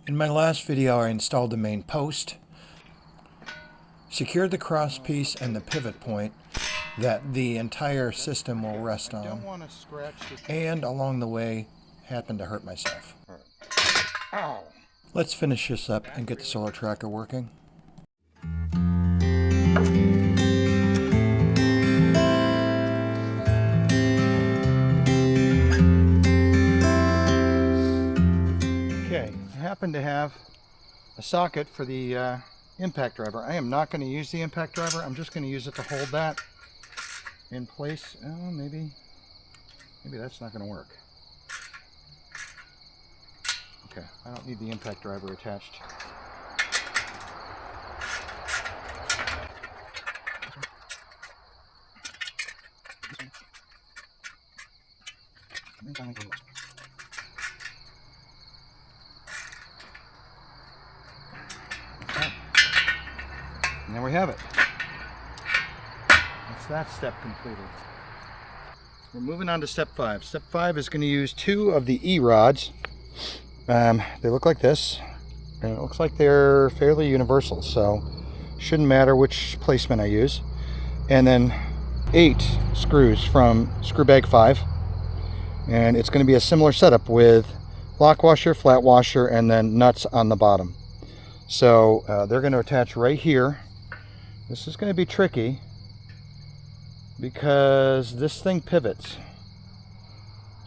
In my last video, I installed the main post, secured the cross piece and the pivot point that the entire system will rest on, and along the way, happened to hurt myself. Ow. Let's finish this up and get the solar tracker working. Okay, I happen to have a socket for the impact driver. I am not going to use the impact driver. I'm just going to use it to hold that in place. Oh, maybe that's not going to work. Okay, I don't need the impact driver attached. Okay. And there we have it. That's that step completed. We're moving on to step 5. Step 5 is going to use 2 of the E-rods. They look like this, and it looks like they're fairly universal, so shouldn't matter which placement I use. And then 8 screws from screw bag 5, and it's going to be a similar setup with lock washer, flat washer, and then nuts on the bottom. So they're going to attach right here. This is going to be tricky because this thing pivots.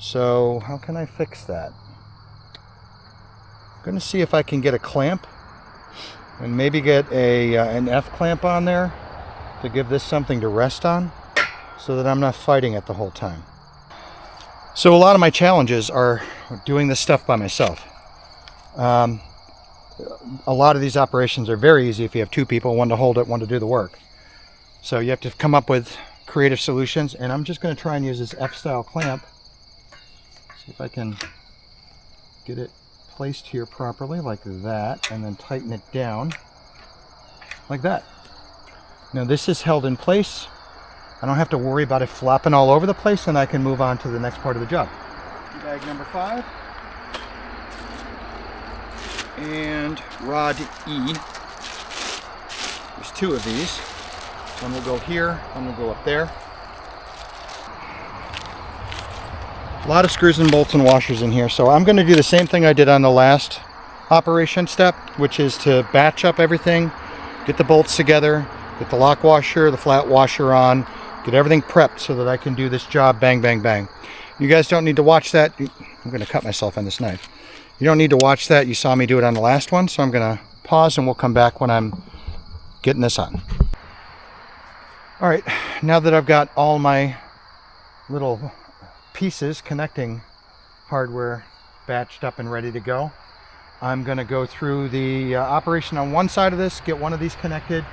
So how can I fix that? I'm going to see if I can get a clamp and maybe get an F clamp on there to give this something to rest on so that I'm not fighting it the whole time. So a lot of my challenges are doing this stuff by myself. A lot of these operations are very easy if you have 2 people, one to hold it, one to do the work. So you have to come up with creative solutions, and I'm just going to try and use this F-style clamp. See if I can get it placed here properly like that, and then tighten it down like that. Now this is held in place. I don't have to worry about it flopping all over the place, and I can move on to the next part of the job. Bag number 5 and rod E. There's 2 of these. One will go here, one will go up there. A lot of screws and bolts and washers in here, so I'm going to do the same thing I did on the last operation step, which is to batch up everything, get the bolts together, get the lock washer, the flat washer on, get everything prepped so that I can do this job bang, bang, bang. You guys don't need to watch that. I'm going to cut myself on this knife. You don't need to watch that. You saw me do it on the last one, so I'm going to pause and we'll come back when I'm getting this on. All right, now that I've got all my little pieces connecting hardware batched up and ready to go, I'm going to go through the operation on one side of this, get one of these connected,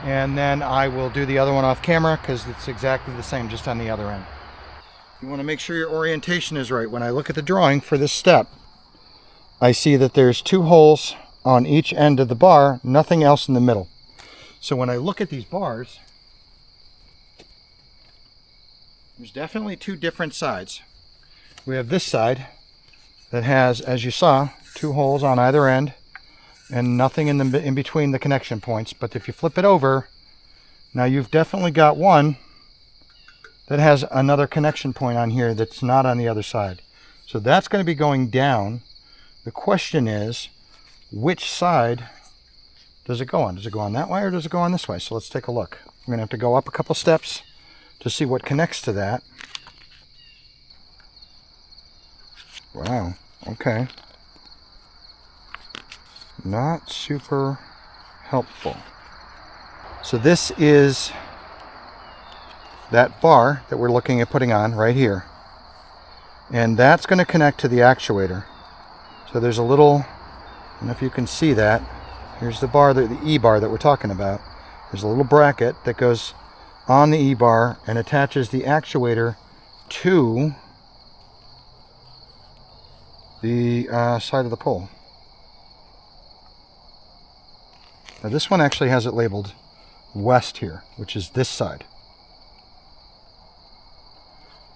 and then I will do the other one off camera because it's exactly the same, just on the other end. You want to make sure your orientation is right. When I look at the drawing for this step, I see that there's 2 holes on each end of the bar, nothing else in the middle. So when I look at these bars, there's definitely 2 different sides. We have this side that has, as you saw, 2 holes on either end and nothing in between the connection points. But if you flip it over, now you've definitely got one that has another connection point on here that's not on the other side. So that's going to be going down. The question is, which side does it go on? Does it go on that way or does it go on this way? So let's take a look. I'm going to have to go up a couple steps to see what connects to that. Wow, okay. Not super helpful. So this is that bar that we're looking at putting on right here. And that's going to connect to the actuator. So there's a little, I don't know if you can see that. Here's the bar, the E-bar that we're talking about. There's a little bracket that goes on the E-bar and attaches the actuator to the side of the pole. Now this one actually has it labeled west here, which is this side.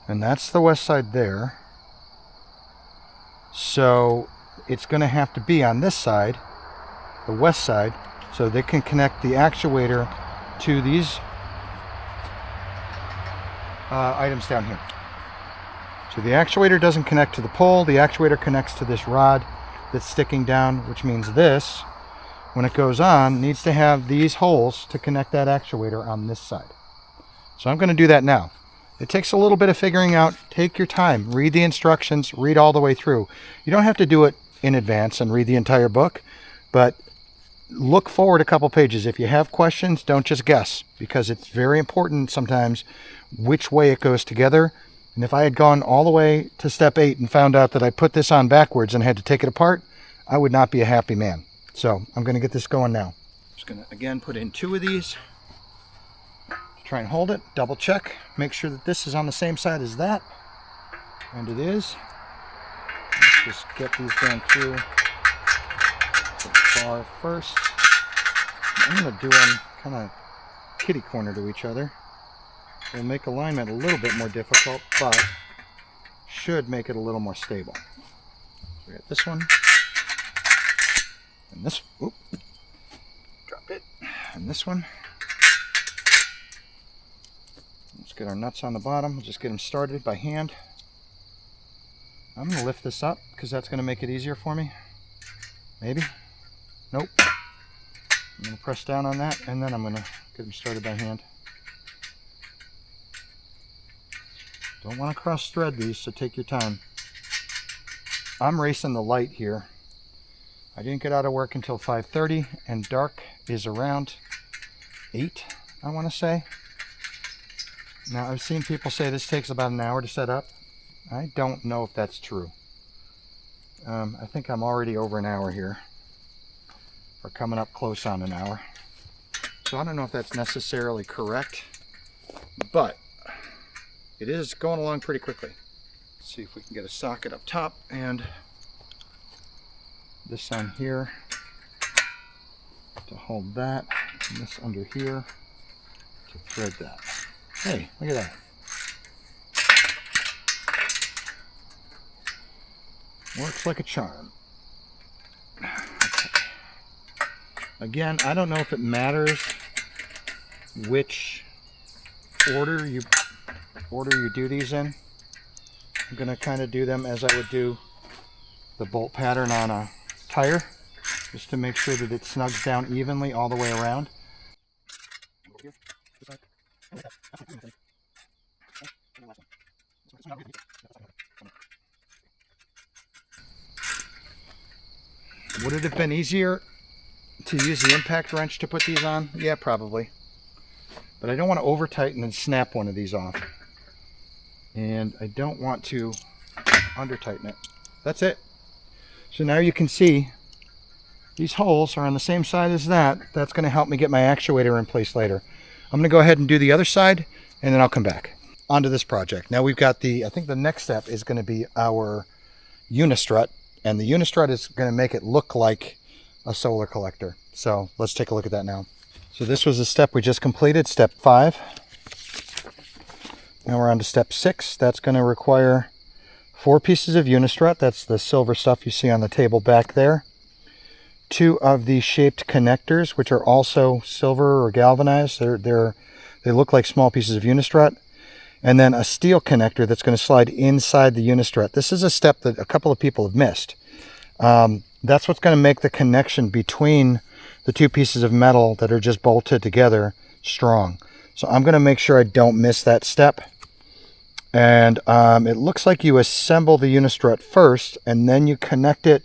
And that's the west side there. So it's going to have to be on this side, the west side, so they can connect the actuator to these items down here. So the actuator doesn't connect to the pole, the actuator connects to this rod that's sticking down, which means this, when it goes on, needs to have these holes to connect that actuator on this side. So I'm going to do that now. It takes a little bit of figuring out. Take your time, read the instructions, read all the way through. You don't have to do it in advance and read the entire book, but look forward a couple pages. If you have questions, don't just guess, because it's very important sometimes which way it goes together. And if I had gone all the way to step 8 and found out that I put this on backwards and had to take it apart, I would not be a happy man. So I'm going to get this going now. Just going to again put in 2 of these. Try and hold it, double check, make sure that this is on the same side as that, and it is. Let's just get these down through the bar first. I'm going to do them kind of kitty corner to each other. It'll make alignment a little bit more difficult, but should make it a little more stable. So we got this one, and this, whoop, dropped it, and this one. Let's get our nuts on the bottom. We'll just get them started by hand. I'm going to lift this up because that's going to make it easier for me. Maybe. Nope. I'm going to press down on that and then I'm going to get them started by hand. Don't want to cross thread these, so take your time. I'm racing the light here. I didn't get out of work until 5:30 and dark is around 8, I want to say. Now, I've seen people say this takes about an hour to set up. I don't know if that's true. I think I'm already over an hour here, or coming up close on an hour. So I don't know if that's necessarily correct, but it is going along pretty quickly. Let's see if we can get a socket up top and this on here to hold that, and this under here to thread that. Hey, look at that. Works like a charm. Okay. Again, I don't know if it matters which order you do these in. I'm going to kind of do them as I would do the bolt pattern on a tire, just to make sure that it snugs down evenly all the way around. Would it have been easier to use the impact wrench to put these on? Yeah, probably. But I don't want to over tighten and snap one of these off. And I don't want to under tighten it. That's it. So now you can see these holes are on the same side as that. That's going to help me get my actuator in place later. I'm going to go ahead and do the other side and then I'll come back onto this project. Now we've got I think the next step is going to be our unistrut, and the unistrut is going to make it look like a solar collector. So let's take a look at that now. So this was the step we just completed, step 5. Now we're on to step 6. That's going to require 4 pieces of unistrut. That's the silver stuff you see on the table back there. 2 of the shaped connectors, which are also silver or galvanized. They look like small pieces of unistrut. And then a steel connector that's going to slide inside the unistrut. This is a step that a couple of people have missed. That's what's going to make the connection between the 2 pieces of metal that are just bolted together strong. So I'm going to make sure I don't miss that step. And it looks like you assemble the unistrut first, and then you connect it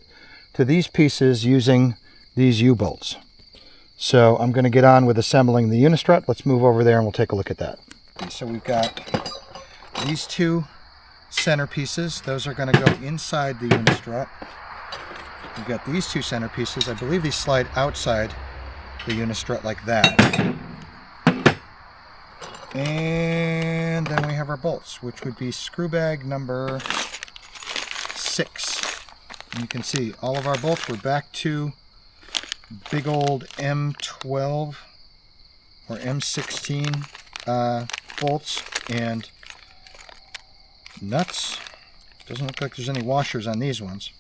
to these pieces using these U-bolts. So I'm going to get on with assembling the unistrut. Let's move over there and we'll take a look at that. So we've got these 2 center pieces. Those are going to go inside the unistrut. We've got these 2 center pieces. I believe these slide outside the unistrut like that. And then we have our bolts, which would be screw bag number 6. And you can see all of our bolts were back to big old M12 or M16 bolts and nuts. Doesn't look like there's any washers on these ones.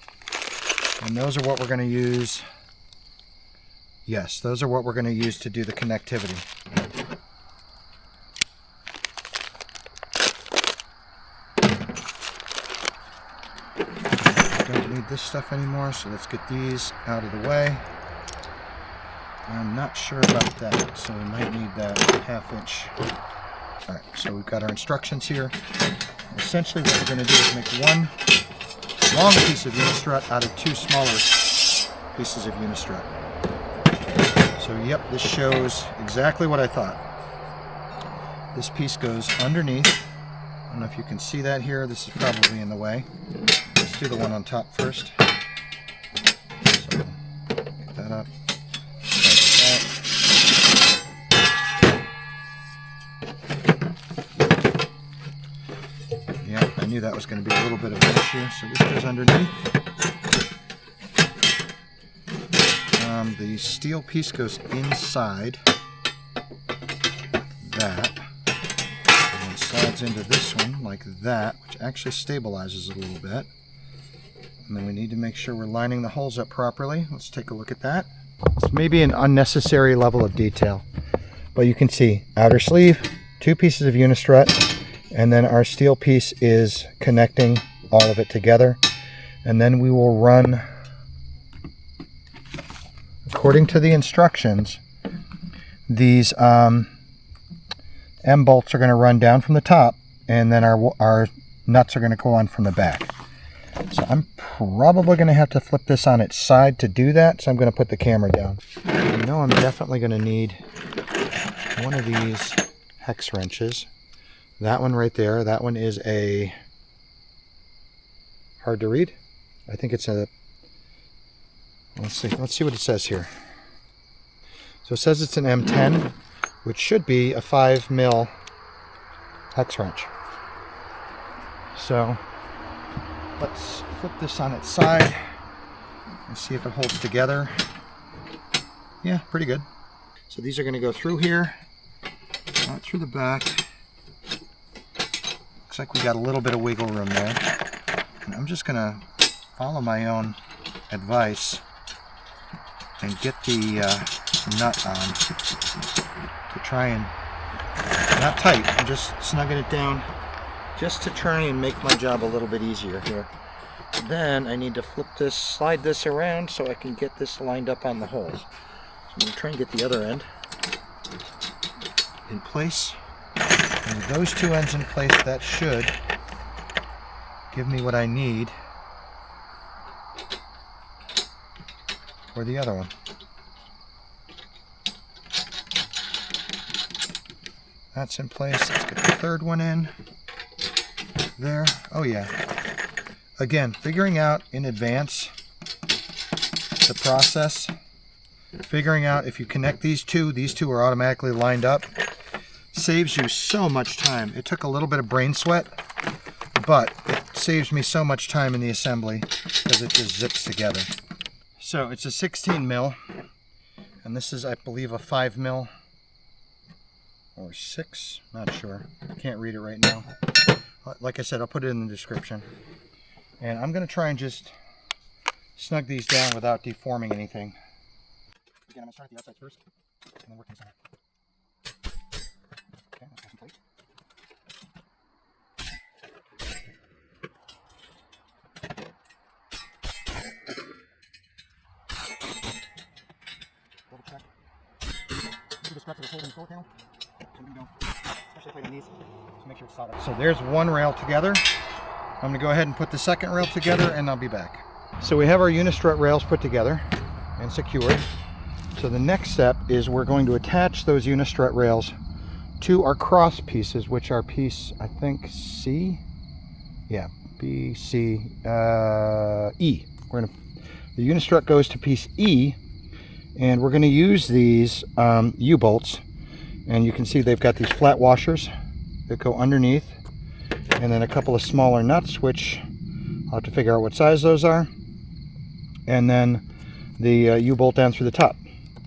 And those are what we're going to use. Yes, those are what we're going to use to do the connectivity. Don't need this stuff anymore, so let's get these out of the way. I'm not sure about that, so we might need that 1/2 inch. All right, so we've got our instructions here. Essentially what we're going to do is make one long piece of unistrut out of 2 smaller pieces of unistrut. So yep, this shows exactly what I thought. This piece goes underneath. I don't know if you can see that here. This is probably in the way. Let's do the one on top first. So get that up. Yeah, I knew that was going to be a little bit of an issue. So this goes underneath. The steel piece goes inside that, and then slides into this one like that, which actually stabilizes it a little bit. And then we need to make sure we're lining the holes up properly. Let's take a look at that. It's maybe an unnecessary level of detail, but you can see outer sleeve, 2 pieces of unistrut, and then our steel piece is connecting all of it together. And then we will run, according to the instructions, these M bolts are going to run down from the top, and then our nuts are going to go on from the back. So I'm probably going to have to flip this on its side to do that, so I'm going to put the camera down. I know I'm definitely going to need one of these hex wrenches. That one right there, that one is a, hard to read, I think it's a, let's see what it says here. So it says it's an M10, which should be a 5 mil hex wrench. So let's flip this on its side and see if it holds together. Yeah, pretty good. So these are going to go through here, out through the back. Looks like we got a little bit of wiggle room there. And I'm just going to follow my own advice and get the nut on to try and, not tight, I'm just snugging it down just to try and make my job a little bit easier here. Then I need to flip this, slide this around so I can get this lined up on the holes. So I'm going to try and get the other end in place. And with those 2 ends in place, that should give me what I need for the other one. That's in place. Let's get the 3rd one in. There. Oh yeah. Again, figuring out in advance the process, figuring out if you connect these two are automatically lined up, saves you so much time. It took a little bit of brain sweat, but it saves me so much time in the assembly because it just zips together. So it's a 16 mil, and this is, I believe, a 5 mil or 6, not sure. Can't read it right now. Like I said, I'll put it in the description. And I'm going to try and just snug these down without deforming anything. Again, I'm going to start at the outside first, and then work inside. Okay, let's get some plate. Double check. Look at the structure of the holding solar panel. Especially if I these, to make sure it's solid. So there's one rail together. I'm going to go ahead and put the second rail together, and I'll be back. So we have our unistrut rails put together and secured. So the next step is we're going to attach those unistrut rails to our cross pieces, which are piece, I think, C? Yeah, B, C, E. The unistrut goes to piece E, and we're going to use these U-bolts. And you can see they've got these flat washers that go underneath, and then a couple of smaller nuts, which I'll have to figure out what size those are, and then the U-bolt down through the top.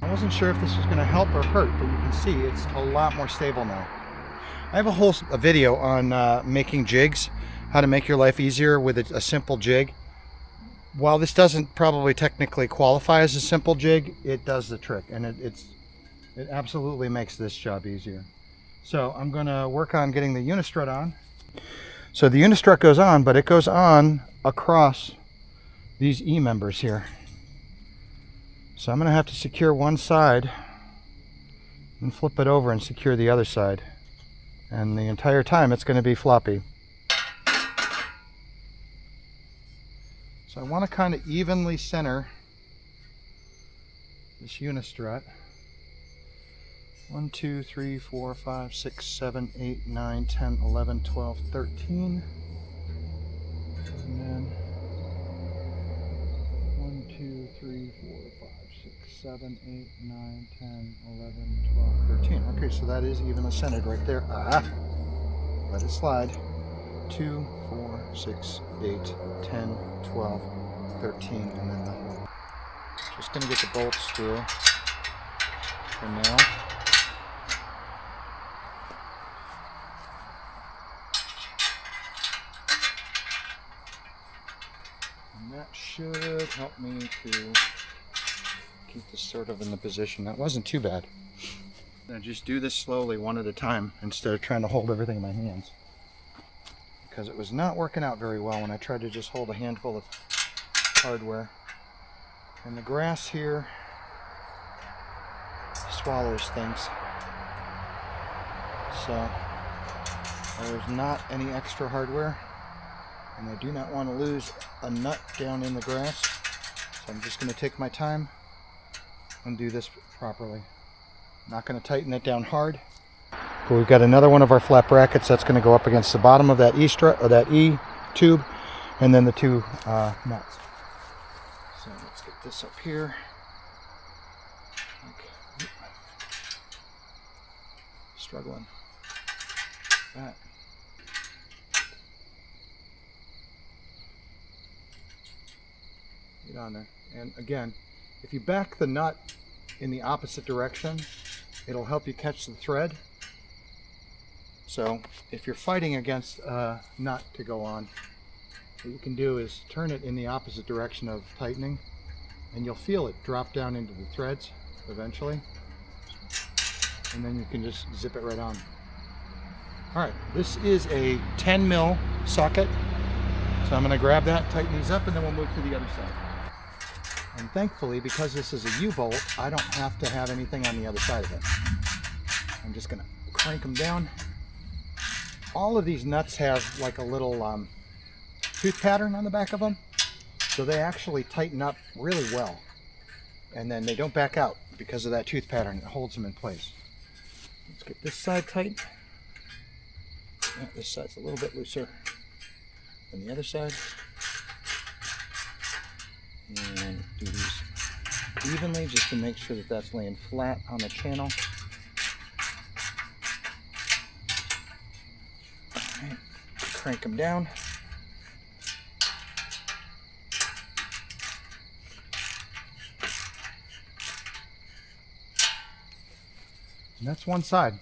I wasn't sure if this was going to help or hurt, but you can see it's a lot more stable now. I have a video on making jigs, how to make your life easier with a simple jig. while this doesn't probably technically qualify as a simple jig, it does the trick, and it absolutely makes this job easier. So I'm going to work on getting the unistrut on. So the unistrut goes on, but it goes on across these E-members here. So I'm going to have to secure one side and flip it over and secure the other side. And the entire time it's going to be floppy. So I want to kind of evenly center this unistrut. 1, 2, 3, 4, 5, 6, 7, 8, 9, 10, 11, 12, 13. And then 1, 2, 3, 4, 5, 6, 7, 8, 9, 10, 11, 12, 13. Okay, so that is evenly centered right there. Let it slide. 2, 4, 6, 8, 10, 12, 13, and then the hole. Just going to get the bolts through for now. And that should help me to keep this sort of in the position. That wasn't too bad. Now just do this slowly, one at a time, instead of trying to hold everything in my hands. Because it was not working out very well when I tried to just hold a handful of hardware. And the grass here swallows things. So there's not any extra hardware. And I do not want to lose a nut down in the grass. So I'm just going to take my time and do this properly. Not going to tighten it down hard. But we've got another one of our flat brackets that's going to go up against the bottom of that E strut or that E tube, and then the two nuts. So let's get this up here. Okay. Struggling. That. Get on there. And again, if you back the nut in the opposite direction, it'll help you catch the thread. So if you're fighting against a nut to go on, what you can do is turn it in the opposite direction of tightening, and you'll feel it drop down into the threads eventually. And then you can just zip it right on. All right, this is a 10 mil socket. So I'm going to grab that, tighten these up, and then we'll move to the other side. And thankfully, because this is a U-bolt, I don't have to have anything on the other side of it. I'm just going to crank them down. All of these nuts have like a little tooth pattern on the back of them, so they actually tighten up really well, and then they don't back out because of that tooth pattern. It holds them in place. Let's get this side tight. Yeah, this side's a little bit looser than the other side, and do these evenly just to make sure that that's laying flat on the channel. Crank them down. And that's one side.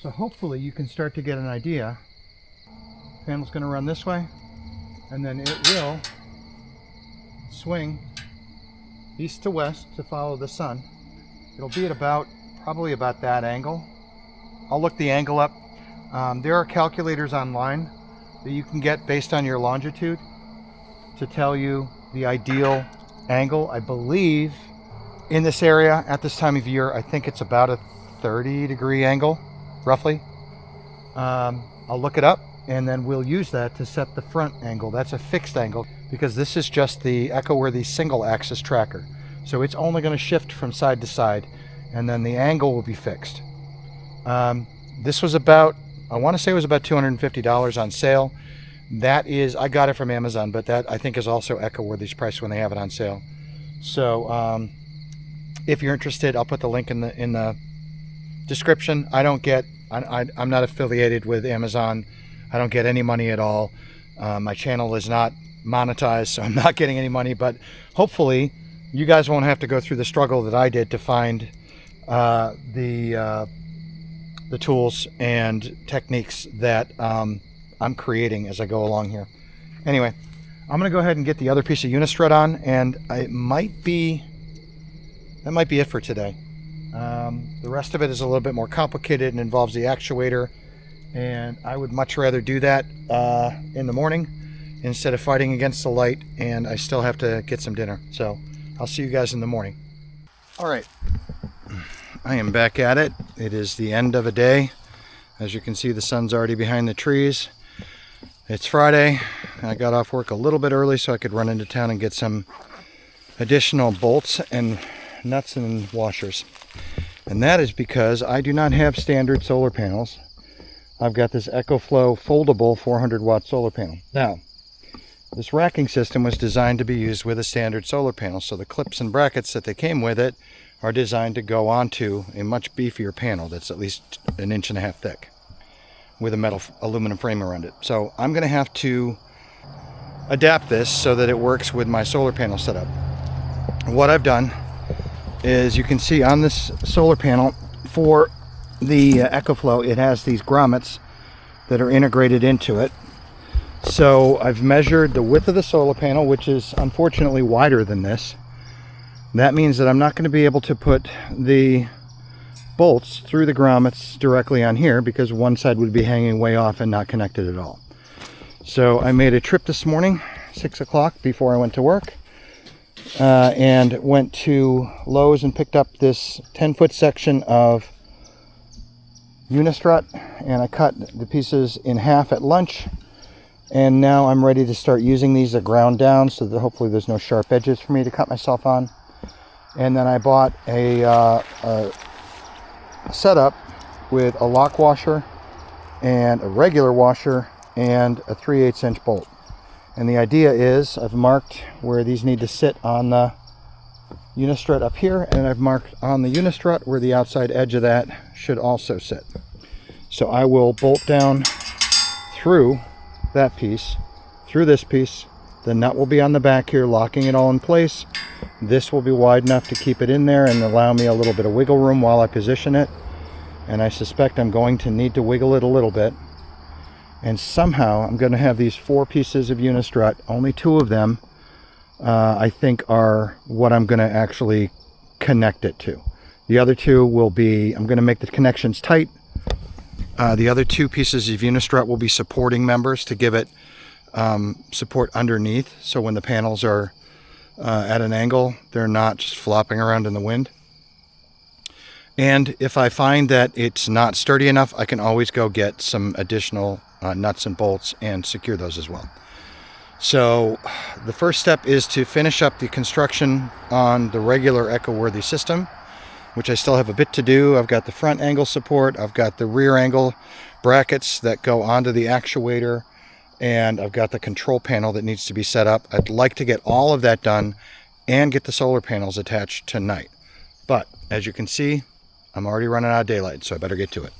So hopefully you can start to get an idea. Panel's going to run this way, and then it will swing east to west to follow the sun. It'll be at probably about that angle. I'll look the angle up. There are calculators online that you can get based on your longitude to tell you the ideal angle. I believe in this area at this time of year, I think it's about a 30-degree angle, roughly. I'll look it up, and then we'll use that to set the front angle. That's a fixed angle because this is just the Ecoworthy single axis tracker. So it's only going to shift from side to side, and then the angle will be fixed. This was about, I want to say it was about $250 on sale. That is, I got it from Amazon, but that I think is also Ecoworthy's price when they have it on sale. So if you're interested, I'll put the link in the description. I'm not affiliated with Amazon. I don't get any money at all. My channel is not monetized, so I'm not getting any money, but hopefully you guys won't have to go through the struggle that I did to find the tools and techniques that I'm creating as I go along here. Anyway, I'm going to go ahead and get the other piece of unistrut on, and that might be it for today. The rest of it is a little bit more complicated and involves the actuator, and I would much rather do that in the morning instead of fighting against the light, and I still have to get some dinner. So I'll see you guys in the morning. All right, I am back at it. It is the end of a day. As you can see, the sun's already behind the trees. It's Friday. I got off work a little bit early so I could run into town and get some additional bolts and nuts and washers. And that is because I do not have standard solar panels. I've got this Ecoflow foldable 400 watt solar panel. Now, this racking system was designed to be used with a standard solar panel, so the clips and brackets that they came with it are designed to go onto a much beefier panel that's at least 1.5 inches thick with a metal aluminum frame around it. So I'm going to have to adapt this so that it works with my solar panel setup. What I've done is, you can see on this solar panel for the Ecoflow, it has these grommets that are integrated into it. So I've measured the width of the solar panel, which is unfortunately wider than this. That means that I'm not going to be able to put the bolts through the grommets directly on here, because one side would be hanging way off and not connected at all. So I made a trip this morning, 6 o'clock, before I went to work, and went to Lowe's and picked up this 10-foot section of unistrut, and I cut the pieces in half at lunch, and now I'm ready to start using these to ground down so that hopefully there's no sharp edges for me to cut myself on. And then I bought a setup with a lock washer and a regular washer and a 3/8 inch bolt. And the idea is, I've marked where these need to sit on the unistrut up here, and I've marked on the unistrut where the outside edge of that should also sit. So I will bolt down through that piece, through this piece. The nut will be on the back here, locking it all in place. This will be wide enough to keep it in there and allow me a little bit of wiggle room while I position it. And I suspect I'm going to need to wiggle it a little bit. And somehow I'm going to have these 4 pieces of unistrut. Only 2 of them I think are what I'm going to actually connect it to. The other 2 will be, I'm going to make the connections tight. The other 2 pieces of unistrut will be supporting members to give it support underneath, so when the panels are at an angle, they're not just flopping around in the wind. And if I find that it's not sturdy enough, I can always go get some additional nuts and bolts and secure those as well. So the first step is to finish up the construction on the regular Ecoworthy system, which I still have a bit to do. I've got the front angle support, I've got the rear angle brackets that go onto the actuator, and I've got the control panel that needs to be set up. I'd like to get all of that done and get the solar panels attached tonight. But as you can see, I'm already running out of daylight, so I better get to it.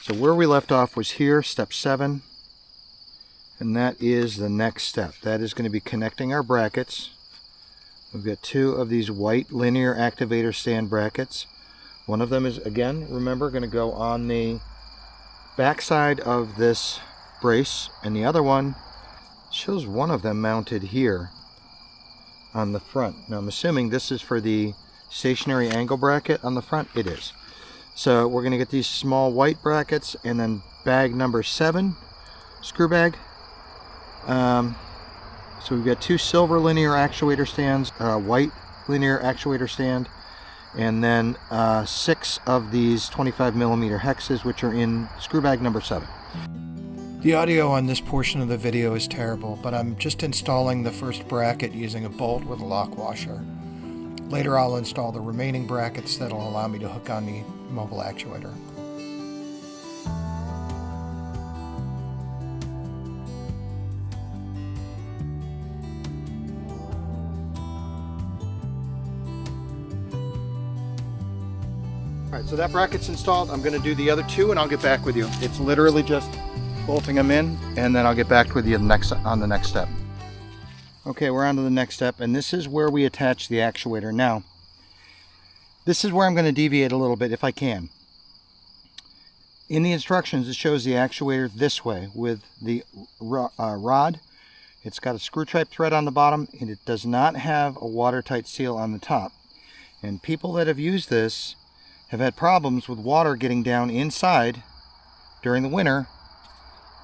So where we left off was here, step 7, and that is the next step. That is going to be connecting our brackets. We've got 2 of these white linear activator stand brackets. One of them is, again, remember, going to go on the back side of this brace, and the other one shows one of them mounted here on the front. Now I'm assuming this is for the stationary angle bracket on the front. It is. So we're going to get these small white brackets, and then bag number 7, screw bag. So we've got 2 silver linear actuator stands, white linear actuator stand, and then 6 of these 25mm hexes, which are in screw bag number 7. The audio on this portion of the video is terrible, but I'm just installing the first bracket using a bolt with a lock washer. Later I'll install the remaining brackets that'll allow me to hook on the mobile actuator. Alright, so that bracket's installed. I'm going to do the other 2 and I'll get back with you. It's literally just bolting them in, and then I'll get back with you on the next step. Okay, we're on to the next step, and this is where we attach the actuator. Now, this is where I'm going to deviate a little bit if I can. In the instructions, it shows the actuator this way with the rod. It's got a screw type thread on the bottom, and it does not have a watertight seal on the top. And people that have used this have had problems with water getting down inside during the winter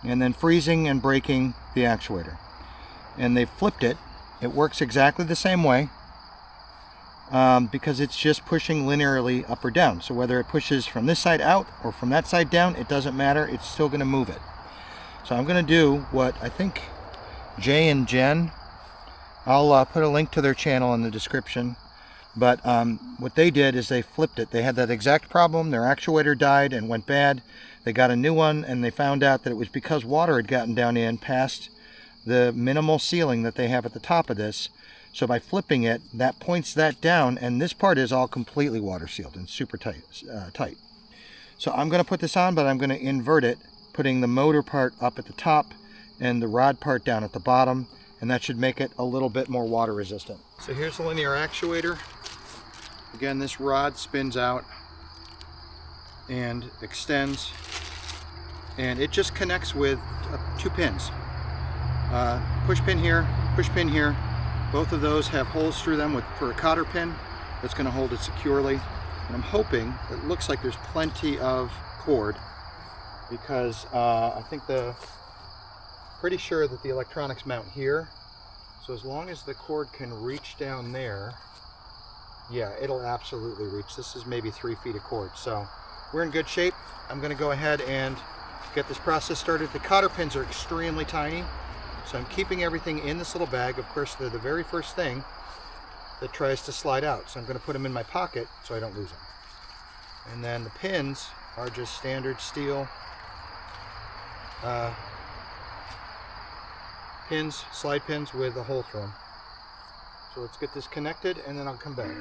and then freezing and breaking the actuator. And they've flipped it. It works exactly the same way because it's just pushing linearly up or down. So whether it pushes from this side out or from that side down, it doesn't matter. It's still going to move it. So I'm going to do what I think Jay and Jen, I'll put a link to their channel in the description. But what they did is they flipped it. They had that exact problem. Their actuator died and went bad. They got a new one, and they found out that it was because water had gotten down in past the minimal sealing that they have at the top of this. So by flipping it, that points that down, and this part is all completely water sealed and super tight. So I'm going to put this on, but I'm going to invert it, putting the motor part up at the top and the rod part down at the bottom, and that should make it a little bit more water resistant. So here's the linear actuator. Again, this rod spins out and extends, and it just connects with 2 pins. Push pin here, push pin here. Both of those have holes through them for a cotter pin that's going to hold it securely. And I'm hoping, it looks like there's plenty of cord, because I think pretty sure that the electronics mount here. So as long as the cord can reach down there, yeah, it'll absolutely reach. This is maybe 3 feet of cord, so we're in good shape. I'm going to go ahead and get this process started. The cotter pins are extremely tiny, so I'm keeping everything in this little bag. Of course, they're the very first thing that tries to slide out, so I'm going to put them in my pocket so I don't lose them. And then the pins are just standard steel pins, slide pins with a hole through them. So let's get this connected, and then I'll come back.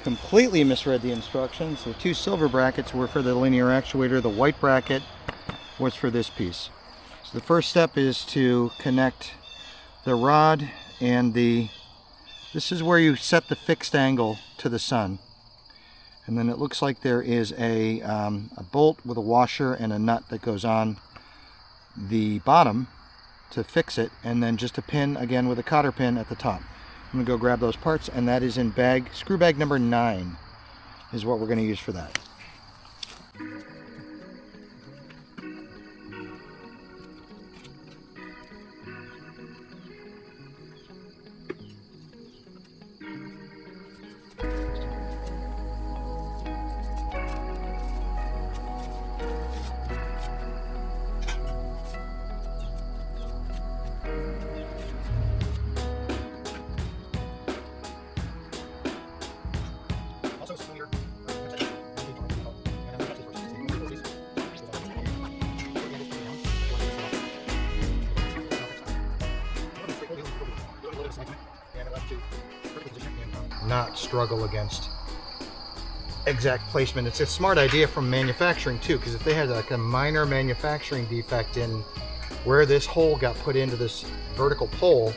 Completely misread the instructions. The 2 silver brackets were for the linear actuator. The white bracket was for this piece. So the first step is to connect the rod and this is where you set the fixed angle to the sun. And then it looks like there is a bolt with a washer and a nut that goes on the bottom to fix it, and then just a pin again with a cotter pin at the top. I'm going to go grab those parts, and that is in screw bag number 9 is what we're going to use for that. Not struggle against exact placement. It's a smart idea from manufacturing too, because if they had like a minor manufacturing defect in where this hole got put into this vertical pole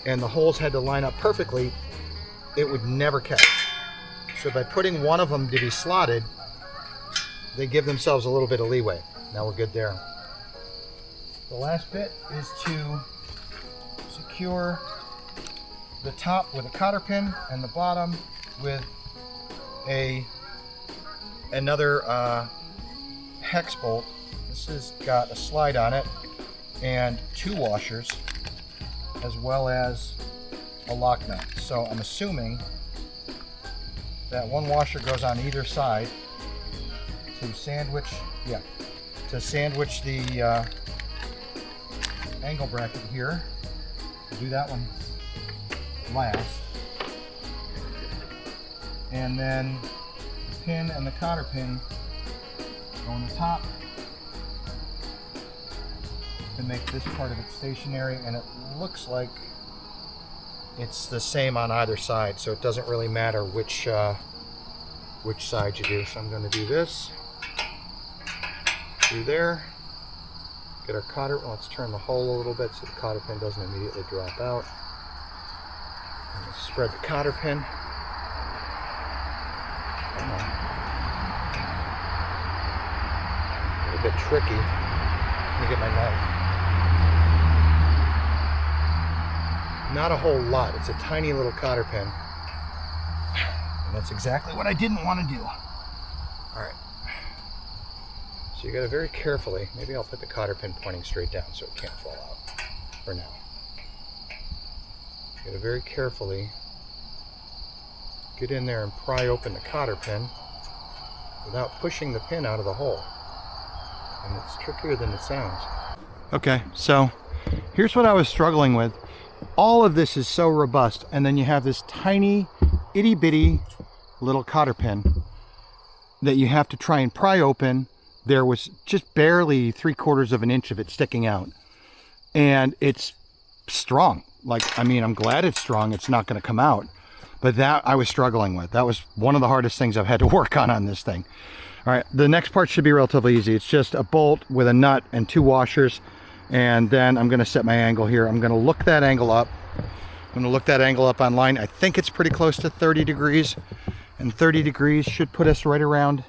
and the holes had to line up perfectly, it would never catch. So by putting one of them to be slotted, they give themselves a little bit of leeway. Now we're good there. The last bit is to secure the top with a cotter pin and the bottom with another hex bolt. This has got a slide on it and 2 washers as well as a lock nut. So I'm assuming that 1 washer goes on either side to sandwich, yeah, to sandwich the angle bracket here. We'll do that one last. And then the pin and the cotter pin go on the top to make this part of it stationary, and it looks like it's the same on either side, so it doesn't really matter which side you do. So I'm going to do this through there, get our cotter. Well, let's turn the hole a little bit so the cotter pin doesn't immediately drop out. I'm going to spread the cotter pin. A bit tricky. Let me get my knife. Not a whole lot. It's a tiny little cotter pin. And that's exactly what I didn't want to do. Alright. So you gotta very carefully, maybe I'll put the cotter pin pointing straight down so it can't fall out for now. You gotta very carefully get in there and pry open the cotter pin without pushing the pin out of the hole. And it's trickier than it sounds. Okay, so here's what I was struggling with. All of this is so robust, and then you have this tiny itty bitty little cotter pin that you have to try and pry open. There was just barely 3/4 of an inch of it sticking out, and it's strong. Like, I mean, I'm glad it's strong. It's not going to come out, but that I was struggling with. That was one of the hardest things I've had to work on this thing. All right, the next part should be relatively easy. It's just a bolt with a nut and 2 washers, and then I'm going to set my angle here. I'm going to look that angle up. I'm going to look that angle up online. I think it's pretty close to 30 degrees, and 30 degrees should put us right around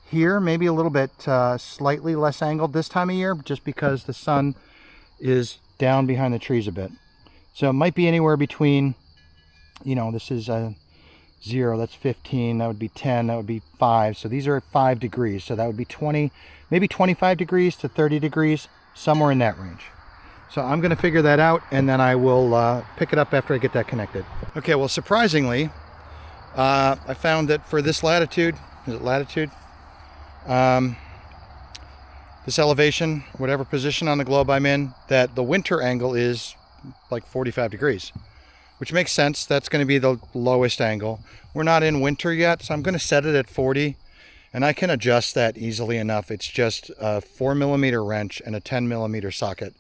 here, maybe a little bit slightly less angled this time of year, just because the sun is down behind the trees a bit. So it might be anywhere between, you know, this is 0, that's 15, that would be 10, that would be 5. So these are at 5 degrees. So that would be 20, maybe 25 degrees to 30 degrees, somewhere in that range. So I'm going to figure that out, and then I will pick it up after I get that connected. Okay, well, surprisingly, I found that for this latitude, is it latitude? This elevation, whatever position on the globe I'm in, that the winter angle is like 45 degrees. Which makes sense. That's going to be the lowest angle. We're not in winter yet, so I'm going to set it at 40, and I can adjust that easily enough. It's just a 4mm wrench and a 10mm socket.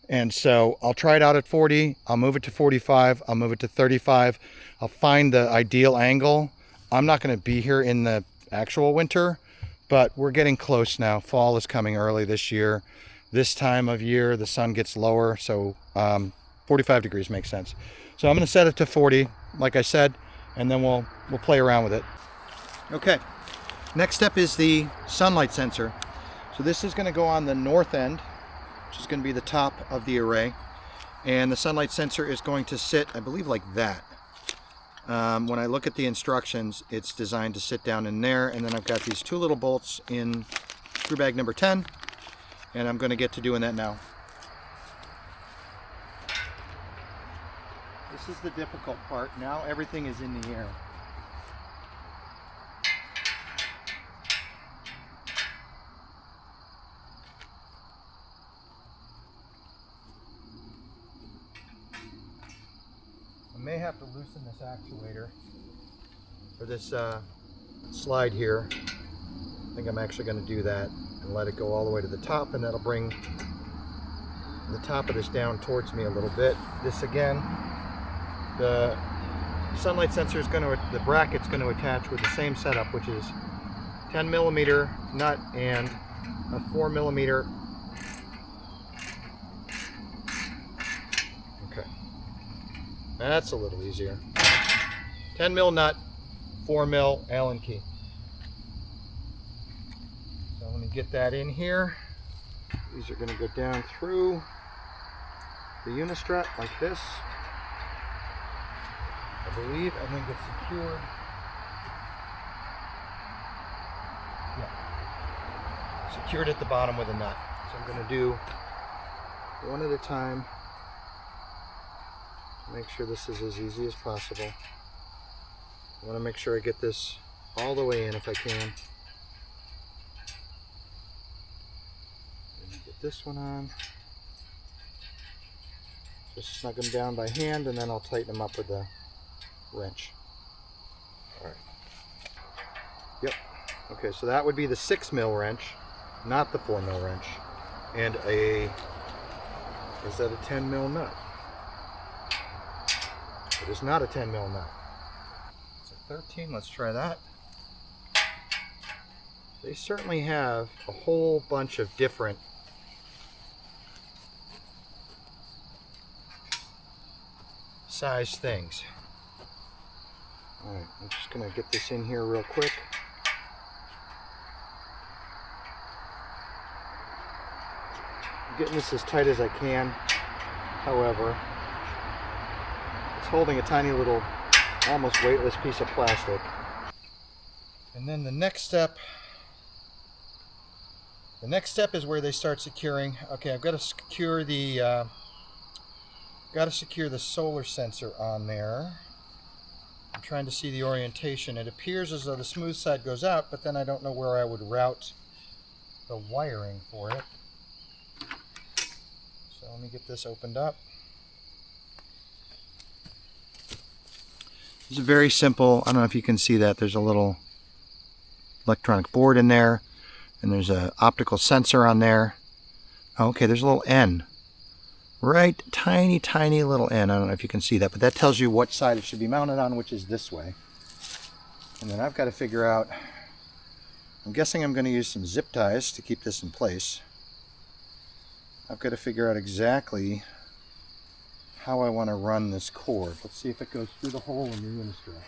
And so I'll try it out at 40, I'll move it to 45, I'll move it to 35, I'll find the ideal angle. I'm not going to be here in the actual winter, but we're getting close now. Fall is coming early this year. This time of year, the sun gets lower, so 45 degrees makes sense. So I'm going to set it to 40, like I said, and then we'll play around with it. Okay, next step is the sunlight sensor. So this is going to go on the north end, which is going to be the top of the array. And the sunlight sensor is going to sit, I believe, like that. When I look at the instructions, it's designed to sit down in there, and then I've got these 2 little bolts in screw bag number 10, and I'm going to get to doing that now. This is the difficult part. Now everything is in the air. I may have to loosen this actuator for this slide here. I think I'm actually going to do that and let it go all the way to the top, and that'll bring the top of this down towards me a little bit. This again, the sunlight sensor is going to, the bracket's going to attach with the same setup, which is 10mm nut and a 4mm. Okay, that's a little easier. 10mm nut, 4mm Allen key. So let me get that in here. These are going to go down through the unistrut like this. I believe, I think it's secured. Yeah. Secured at the bottom with a nut. So I'm going to do one at a time. Make sure this is as easy as possible. I want to make sure I get this all the way in if I can. this one on. Just snug them down by hand, and then I'll tighten them up with a wrench. All right. Yep. Okay, so that would be the 6mm wrench, not the 4mm wrench. And is that a 10mm nut? It is not a 10mm nut. It's a 13, let's try that. They certainly have a whole bunch of different size things. All right, I'm just gonna get this in here real quick. I'm getting this as tight as I can. However, it's holding a tiny little, almost weightless piece of plastic. And then the next step is where they start securing. Okay, I've got to secure the solar sensor on there. I'm trying to see the orientation. It appears as though the smooth side goes out, but then I don't know where I would route the wiring for it. So let me get this opened up. This is very simple. I don't know if you can see that. There's a little electronic board in there, and there's an optical sensor on there. Okay, there's a little N. Right, tiny little N. I don't know if you can see that, but that tells you what side it should be mounted on, which is this way. And then I've got to figure out, I'm guessing I'm going to use some zip ties to keep this in place. I've got to figure out exactly how I want to run this cord. Let's see if it goes through the hole in the unistrut.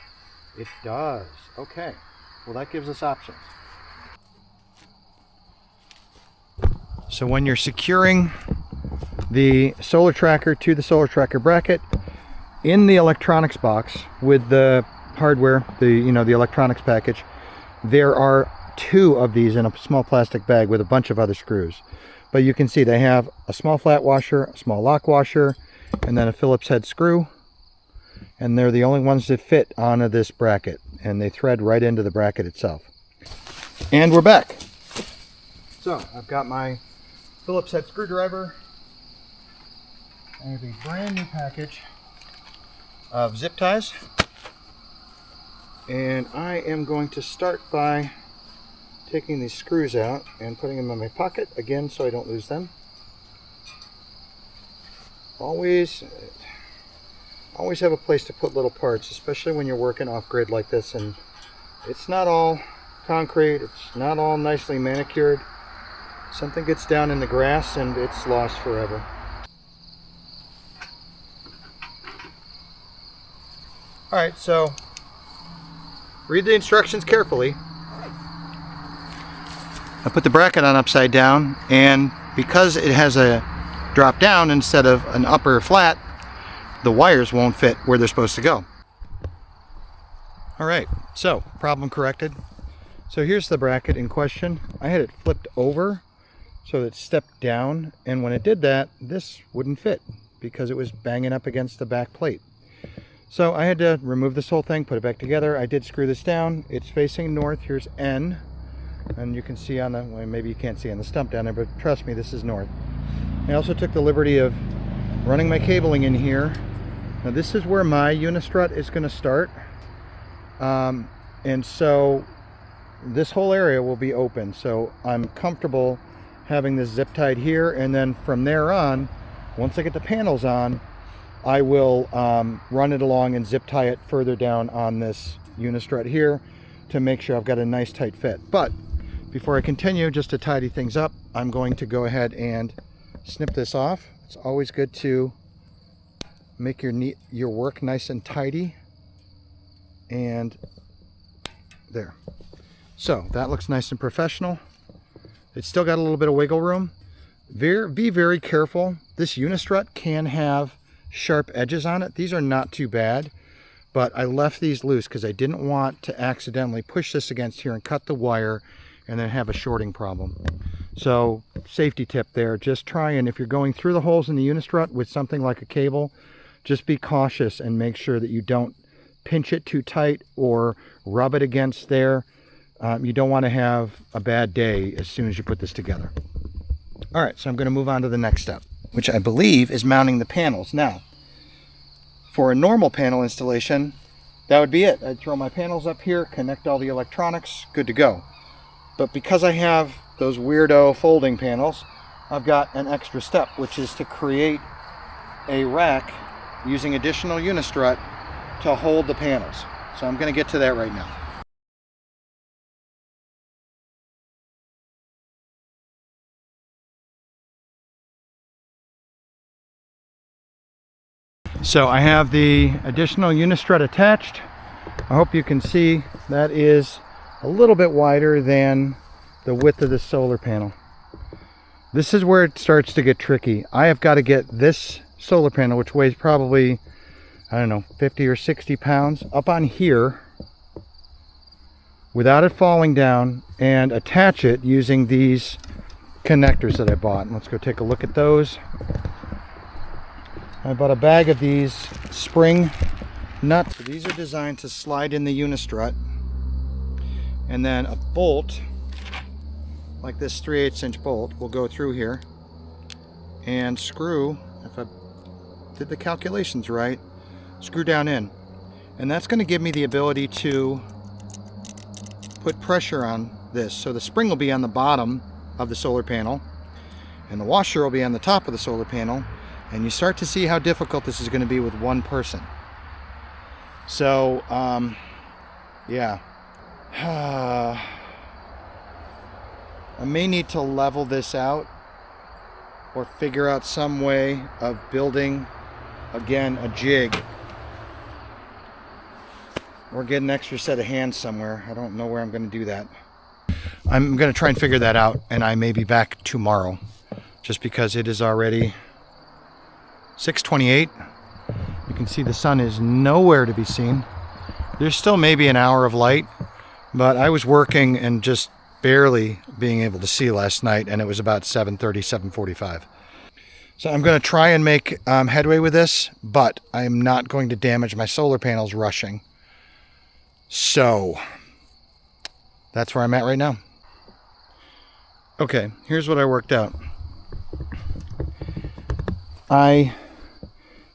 It does. Okay. Well, that gives us options. So when you're securing the solar tracker to the solar tracker bracket in the electronics box with the hardware, the electronics package, there are 2 of these in a small plastic bag with a bunch of other screws. But you can see they have a small flat washer, a small lock washer, and then a Phillips head screw. And they're the only ones that fit onto this bracket, and they thread right into the bracket itself. And we're back. So I've got my Phillips head screwdriver. I have a brand new package of zip ties, and I am going to start by taking these screws out and putting them in my pocket again so I don't lose them. Always have a place to put little parts, especially when you're working off grid like this and it's not all concrete, it's not all nicely manicured. Something gets down in the grass and it's lost forever. Alright, so read the instructions carefully. I put the bracket on upside down, and because it has a drop down instead of an upper flat, the wires won't fit where they're supposed to go. Alright, so problem corrected. So here's the bracket in question. I had it flipped over so that it stepped down, and when it did that, this wouldn't fit because it was banging up against the back plate. So I had to remove this whole thing, put it back together. I did screw this down. It's facing north. Here's N. And you can see on the, well, maybe you can't see on the stump down there, but trust me, this is north. I also took the liberty of running my cabling in here. Now this is where my unistrut is going to start. And so this whole area will be open. So I'm comfortable having this zip tied here, and then from there on, once I get the panels on, I will run it along and zip tie it further down on this unistrut here to make sure I've got a nice tight fit. But before I continue, just to tidy things up, I'm going to go ahead and snip this off. It's always good to make your work nice and tidy. And there. So that looks nice and professional. It's still got a little bit of wiggle room. Be very careful. This unistrut can have sharp edges on it. These are not too bad, but I left these loose because I didn't want to accidentally push this against here and cut the wire and then have a shorting problem. So safety tip there, just try, and if you're going through the holes in the unistrut with something like a cable, just be cautious and make sure that you don't pinch it too tight or rub it against there. You don't want to have a bad day as soon as you put this together. All right, so I'm going to move on to the next step, which I believe is mounting the panels. Now, for a normal panel installation, that would be it. I'd throw my panels up here, connect all the electronics, good to go. But because I have those weirdo folding panels, I've got an extra step, which is to create a rack using additional unistrut to hold the panels. So I'm going to get to that right now. So I have the additional unistrut attached. I hope you can see that is a little bit wider than the width of the solar panel. This is where it starts to get tricky. I have got to get this solar panel, which weighs probably, I don't know, 50 or 60 pounds, up on here without it falling down, and attach it using these connectors that I bought. And let's go take a look at those. I bought a bag of these spring nuts. So these are designed to slide in the unistrut, and then a bolt like this 3/8 inch bolt will go through here and screw, if I did the calculations right, screw down in. And that's going to give me the ability to put pressure on this. So the spring will be on the bottom of the solar panel and the washer will be on the top of the solar panel, and you start to see how difficult this is going to be with one person. So yeah. I may need to level this out or figure out some way of building, again, a jig, or get an extra set of hands somewhere. I don't know where I'm going to do that. I'm going to try and figure that out, and I may be back tomorrow, just because it is already 6:28. You can see the sun is nowhere to be seen. There's still maybe an hour of light, but I was working and just barely being able to see last night, and it was about 7:30, 7:45. So I'm going to try and make headway with this, but I am not going to damage my solar panels rushing. So that's where I'm at right now. Okay, here's what I worked out. I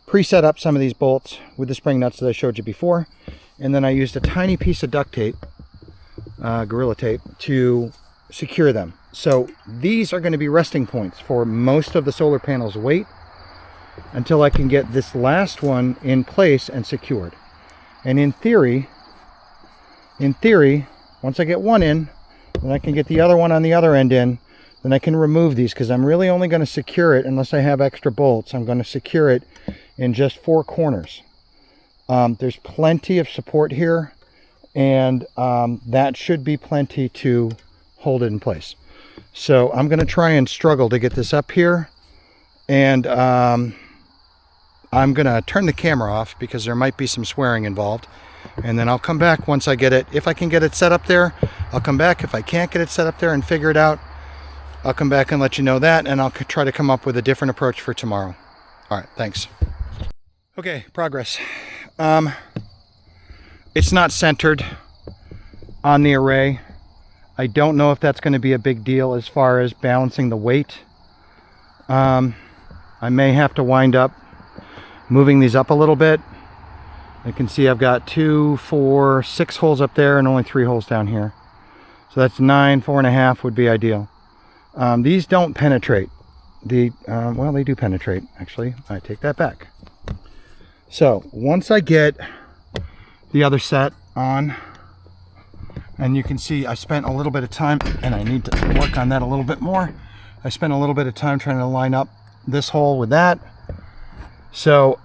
preset up some of these bolts with the spring nuts that I showed you before, and then I used a tiny piece of duct tape, Gorilla Tape, to secure them. So these are going to be resting points for most of the solar panel's weight until I can get this last one in place and secured. And in theory, once I get one in, then I can get the other one on the other end in, then I can remove these, because I'm really only going to secure it, unless I have extra bolts, I'm going to secure it in just 4 corners. There's plenty of support here, and that should be plenty to hold it in place. So I'm going to try and struggle to get this up here, and I'm going to turn the camera off because there might be some swearing involved, and then I'll come back once I get it. If I can get it set up there, I'll come back. If I can't get it set up there and figure it out, I'll come back and let you know that, and I'll try to come up with a different approach for tomorrow. All right, thanks. Okay, progress. It's not centered on the array. I don't know if that's going to be a big deal as far as balancing the weight. I may have to wind up moving these up a little bit. You can see I've got 2, 4, 6 holes up there and only 3 holes down here. So that's 9, 4.5 would be ideal. These don't penetrate. Well, they do penetrate, actually. I take that back. So once I get the other set on, and you can see I spent a little bit of time, and I need to work on that a little bit more. I spent a little bit of time trying to line up this hole with that. So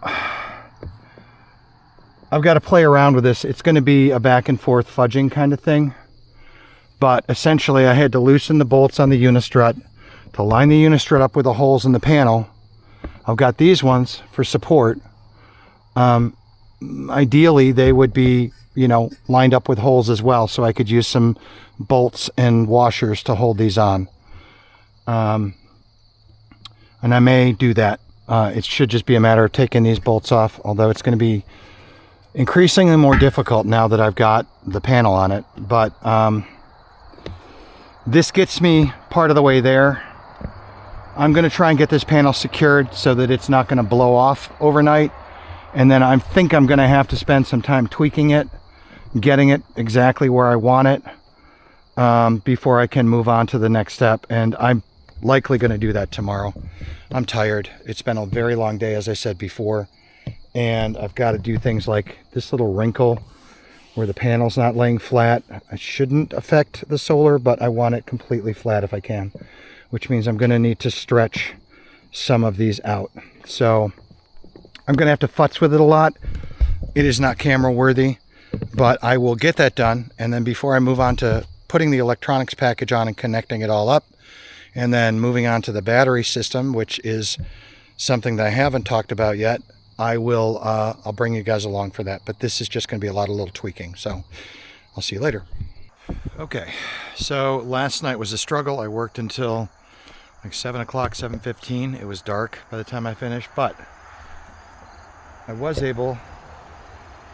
I've got to play around with this. It's going to be a back and forth fudging kind of thing. But essentially I had to loosen the bolts on the unistrut to line the unistrut up with the holes in the panel. I've got these ones for support. Ideally they would be, you know, lined up with holes as well, so I could use some bolts and washers to hold these on. And I may do that. It should just be a matter of taking these bolts off, although it's going to be increasingly more difficult now that I've got the panel on it. But this gets me part of the way there. I'm going to try and get this panel secured so that it's not going to blow off overnight. And then I think I'm going to have to spend some time tweaking it, getting it exactly where I want it, before I can move on to the next step. And I'm likely going to do that tomorrow. I'm tired. It's been a very long day, as I said before. And I've got to do things like this little wrinkle where the panel's not laying flat. I shouldn't affect the solar, but I want it completely flat if I can, which means I'm going to need to stretch some of these out. So I'm going to have to futz with it a lot. It is not camera worthy, but I will get that done. And then before I move on to putting the electronics package on and connecting it all up, and then moving on to the battery system, which is something that I haven't talked about yet, I'll bring you guys along for that. But this is just going to be a lot of little tweaking. So I'll see you later. Okay, so last night was a struggle. I worked until like 7 o'clock, 7:15. It was dark by the time I finished, but I was able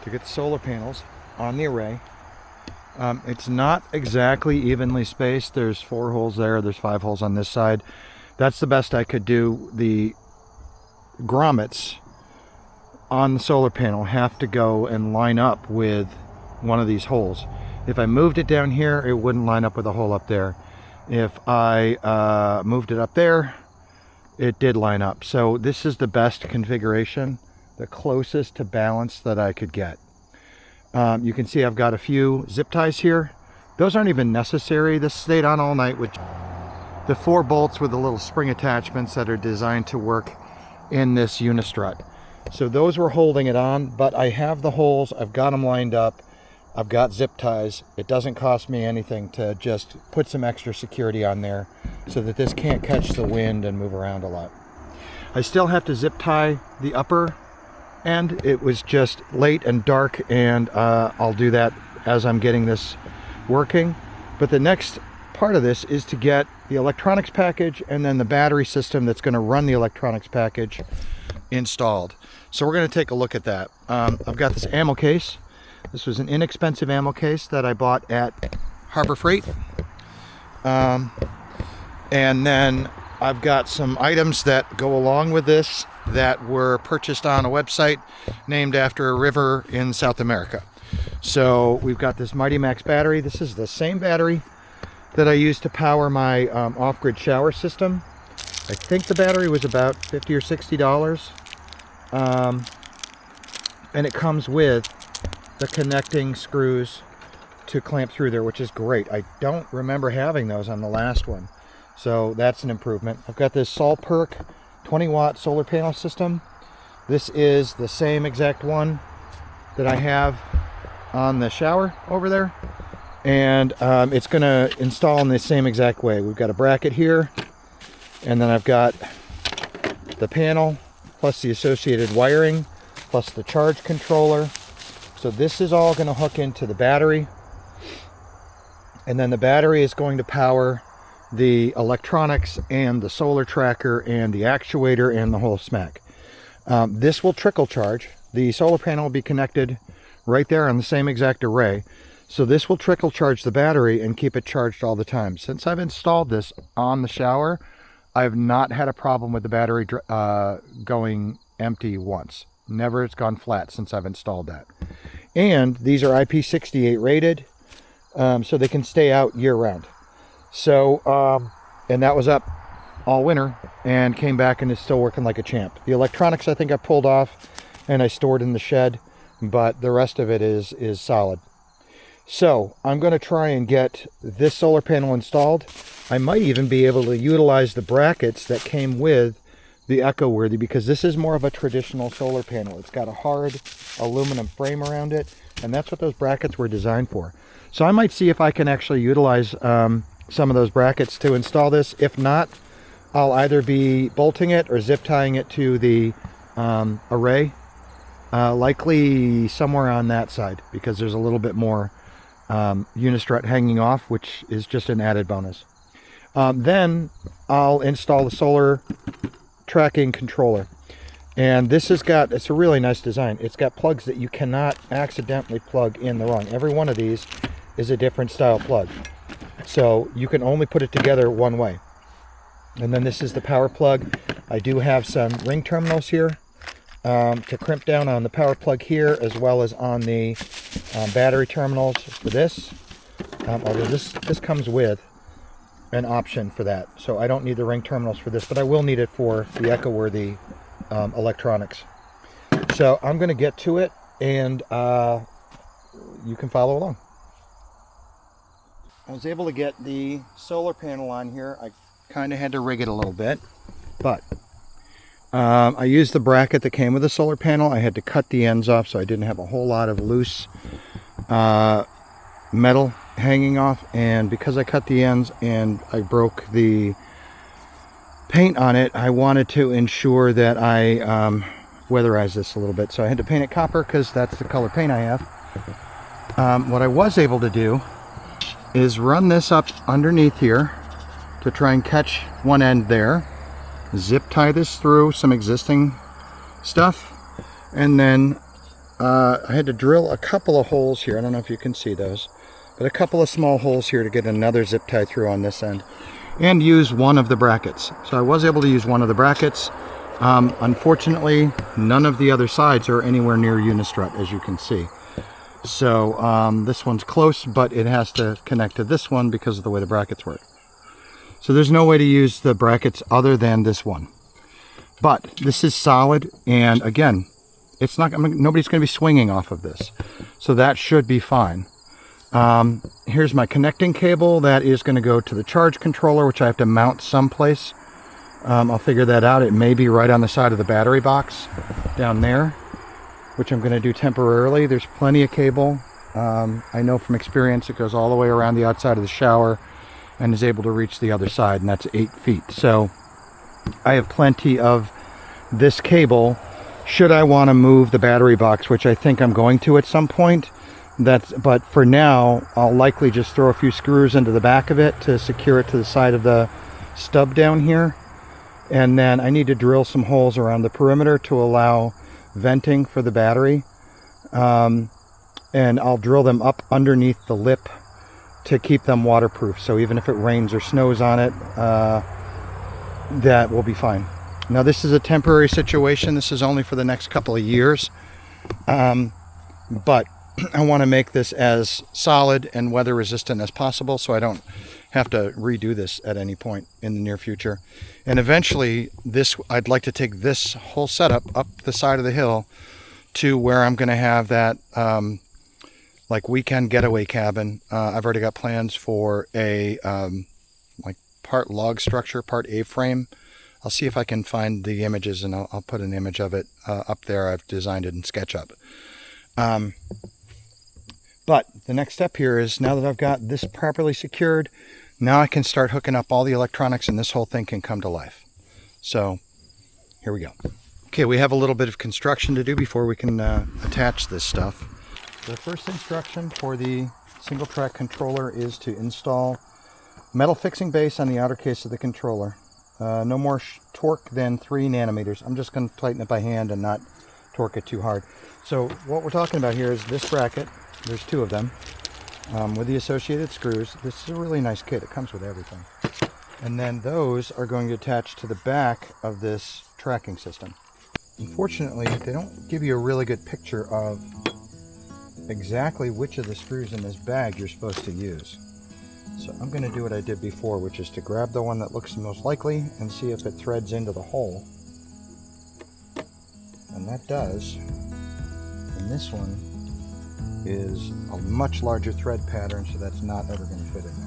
to get the solar panels on the array. It's not exactly evenly spaced. There's 4 holes there. There's 5 holes on this side. That's the best I could do. The grommets on the solar panel have to go and line up with one of these holes. If I moved it down here, it wouldn't line up with a hole up there. If I moved it up there, it did line up. So this is the best configuration, the closest to balance that I could get. You can see I've got a few zip ties here. Those aren't even necessary. This stayed on all night with the 4 bolts with the little spring attachments that are designed to work in this unistrut. So those were holding it on, but I have the holes. I've got them lined up. I've got zip ties. It doesn't cost me anything to just put some extra security on there so that this can't catch the wind and move around a lot. I still have to zip tie the upper end. It was just late and dark, and I'll do that as I'm getting this working. But the next part of this is to get the electronics package and then the battery system that's going to run the electronics package installed. So we're going to take a look at that. I've got this ammo case. This was an inexpensive ammo case that I bought at Harbor Freight. And then I've got some items that go along with this that were purchased on a website named after a river in South America. So we've got this Mighty Max battery. This is the same battery that I use to power my off-grid shower system. I think the battery was about $50 or $60. And it comes with the connecting screws to clamp through there, which is great. I don't remember having those on the last one, so that's an improvement. I've got this SolPerk 20-watt solar panel system. This is the same exact one that I have on the shower over there, and it's going to install in the same exact way. We've got a bracket here, and then I've got the panel plus the associated wiring plus the charge controller. So this is all going to hook into the battery, and then the battery is going to power the electronics and the solar tracker and the actuator and the whole smack. This will trickle charge. The solar panel will be connected right there on the same exact array. So this will trickle charge the battery and keep it charged all the time. Since I've installed this on the shower, I've not had a problem with the battery going empty once. Never, it's gone flat since I've installed that. And these are IP68 rated, so they can stay out year round. So, and that was up all winter and came back and is still working like a champ. The electronics I think I pulled off and I stored in the shed, but the rest of it is solid. So I'm going to try and get this solar panel installed. I might even be able to utilize the brackets that came with the Ecoworthy, because this is more of a traditional solar panel. It's got a hard aluminum frame around it, and that's what those brackets were designed for. So I might see if I can actually utilize some of those brackets to install this. If not, I'll either be bolting it or zip tying it to the array, likely somewhere on that side, because there's a little bit more unistrut hanging off, which is just an added bonus. Then I'll install the solar tracking controller, and this has got, it's a really nice design. It's got plugs that you cannot accidentally plug in the wrong. Every one of these is a different style plug, so you can only put it together one way. And then this is the power plug. I do have some ring terminals here to crimp down on the power plug here, as well as on the battery terminals for this. Although this comes with an option for that, so I don't need the ring terminals for this, but I will need it for the Ecoworthy electronics. So I'm going to get to it, and you can follow along. I was able to get the solar panel on here. I kind of had to rig it a little bit, but I used the bracket that came with the solar panel. I had to cut the ends off so I didn't have a whole lot of loose metal hanging off, and because I cut the ends and I broke the paint on it, I wanted to ensure that I weatherize this a little bit, so I had to paint it copper because that's the color paint I have. What I was able to do is run this up underneath here to try and catch one end there, zip tie this through some existing stuff, and then I had to drill a couple of holes here. I don't know if you can see those, but a couple of small holes here to get another zip tie through on this end, and use one of the brackets. So I was able to use one of the brackets. Unfortunately, none of the other sides are anywhere near unistrut, as you can see. So this one's close, but it has to connect to this one because of the way the brackets work. So there's no way to use the brackets other than this one. But this is solid, and again, it's not, nobody's going to be swinging off of this, so that should be fine. Here's my connecting cable that is going to go to the charge controller, which I have to mount someplace. I'll figure that out. It may be right on the side of the battery box down there, which I'm going to do temporarily. There's plenty of cable. I know from experience it goes all the way around the outside of the shower and is able to reach the other side, and that's 8 feet. So I have plenty of this cable should I want to move the battery box, which I think I'm going to at some point. But for now, I'll likely just throw a few screws into the back of it to secure it to the side of the stub down here. And then I need to drill some holes around the perimeter to allow venting for the battery. And I'll drill them up underneath the lip to keep them waterproof. So even if it rains or snows on it, that will be fine. Now this is a temporary situation. This is only for the next couple of years. But I want to make this as solid and weather resistant as possible, so I don't have to redo this at any point in the near future. And eventually I'd like to take this whole setup up the side of the hill to where I'm going to have that like weekend getaway cabin. I've already got plans for a like part log structure, part A-frame. I'll see if I can find the images, and I'll put an image of it up there. I've designed it in SketchUp. But the next step here is, now that I've got this properly secured, now I can start hooking up all the electronics and this whole thing can come to life. So here we go. Okay, we have a little bit of construction to do before we can attach this stuff. The first instruction for the single track controller is to install metal fixing base on the outer case of the controller. No more torque than 3 nanometers. I'm just going to tighten it by hand and not torque it too hard. So what we're talking about here is this bracket. There's 2 of them with the associated screws. This is a really nice kit. It comes with everything. And then those are going to attach to the back of this tracking system. Unfortunately, they don't give you a really good picture of exactly which of the screws in this bag you're supposed to use. So I'm going to do what I did before, which is to grab the one that looks most likely and see if it threads into the hole. And that does. And this one is a much larger thread pattern, so that's not ever going to fit in there.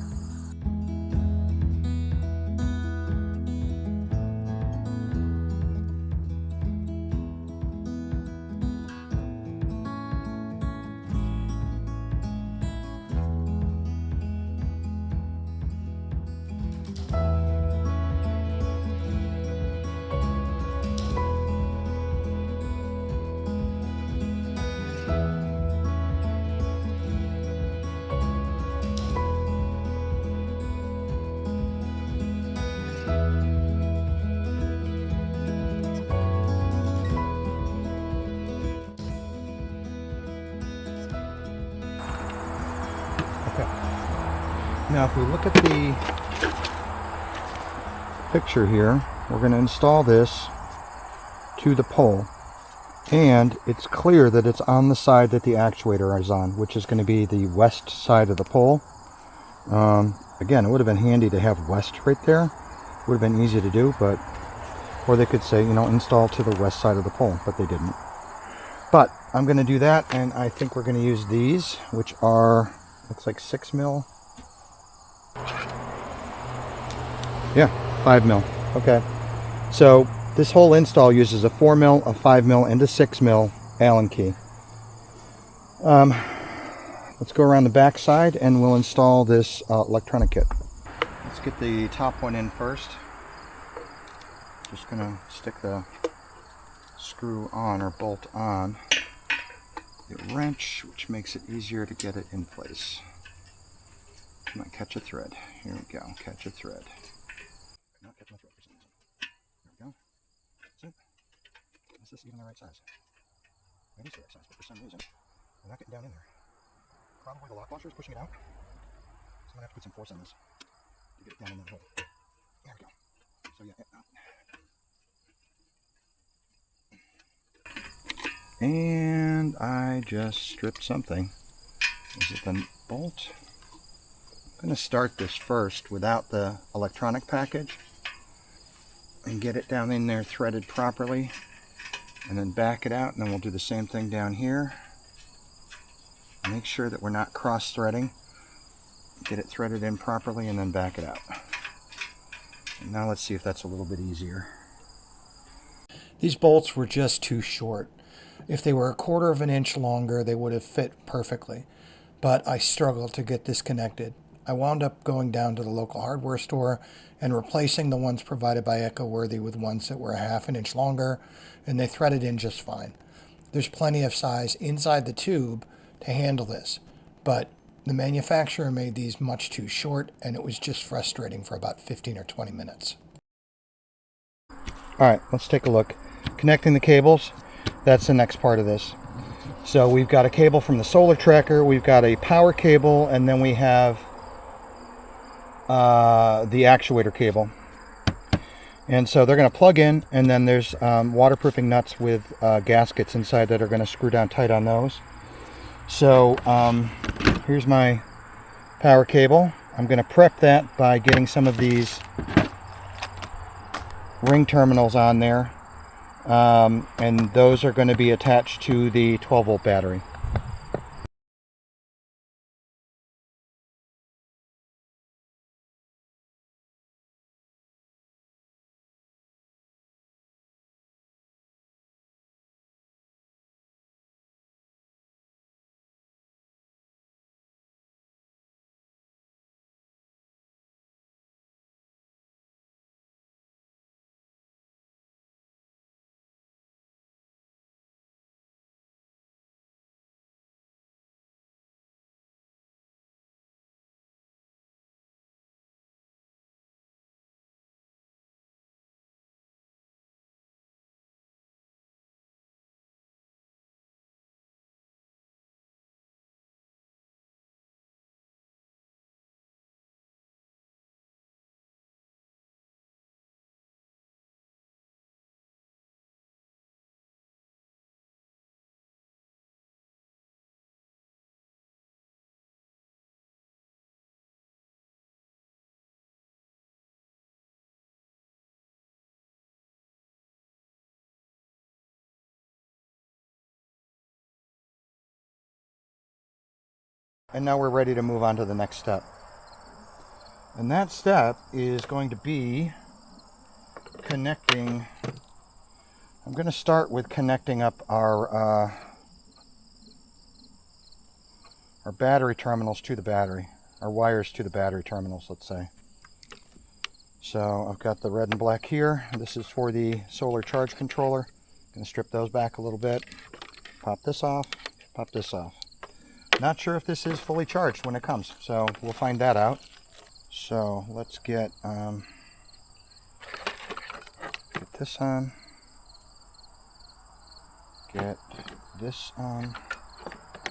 Now if we look at picture here, we're going to install this to the pole. And it's clear that it's on the side that the actuator is on, which is going to be the west side of the pole. Again, it would have been handy to have west right there. Would have been easy to do, but, or they could say, you know, install to the west side of the pole, but they didn't. But I'm going to do that, and I think we're going to use these, which are, looks like 6 mil. Yeah, 5 mil. Okay. So this whole install uses a 4 mil, a 5 mil, and a 6 mil Allen key. Let's go around the back side and we'll install this electronic kit. Let's get the top one in first. Just gonna stick the screw on or bolt on the wrench, which makes it easier to get it in place. Come on, catch a thread. Here we go, catch a thread. Not catching a thread for some reason. There we go. That's it. Is this even the right size? It is the right size, but for some reason, we're not getting down in there. Probably the lock washer is pushing it out. So I'm going to have to put some force on this to get it down in that hole. There we go. So yeah. And I just stripped something. Is it the bolt? I'm going to start this first without the electronic package and get it down in there threaded properly, and then back it out, and then we'll do the same thing down here. Make sure that we're not cross-threading. Get it threaded in properly and then back it out. And now let's see if that's a little bit easier. These bolts were just too short. If they were 1/4 of an inch longer, they would have fit perfectly. But I struggled to get this connected. I wound up going down to the local hardware store and replacing the ones provided by Ecoworthy with ones that were 1/2 an inch longer, and they threaded in just fine. There's plenty of size inside the tube to handle this, but the manufacturer made these much too short, and it was just frustrating for about 15 or 20 minutes. Alright, let's take a look. Connecting the cables, that's the next part of this. So we've got a cable from the solar tracker, we've got a power cable, and then we have the actuator cable. And so they're going to plug in, and then there's waterproofing nuts with gaskets inside that are going to screw down tight on those. So here's my power cable. I'm going to prep that by getting some of these ring terminals on there, and those are going to be attached to the 12-volt battery. And now we're ready to move on to the next step. And that step is going to be connecting. I'm going to start with connecting up our battery terminals to the battery, our wires to the battery terminals, let's say. So I've got the red and black here. This is for the solar charge controller. I'm going to strip those back a little bit. Pop this off, pop this off. Not sure if this is fully charged when it comes, so we'll find that out. So let's get this on, get this on.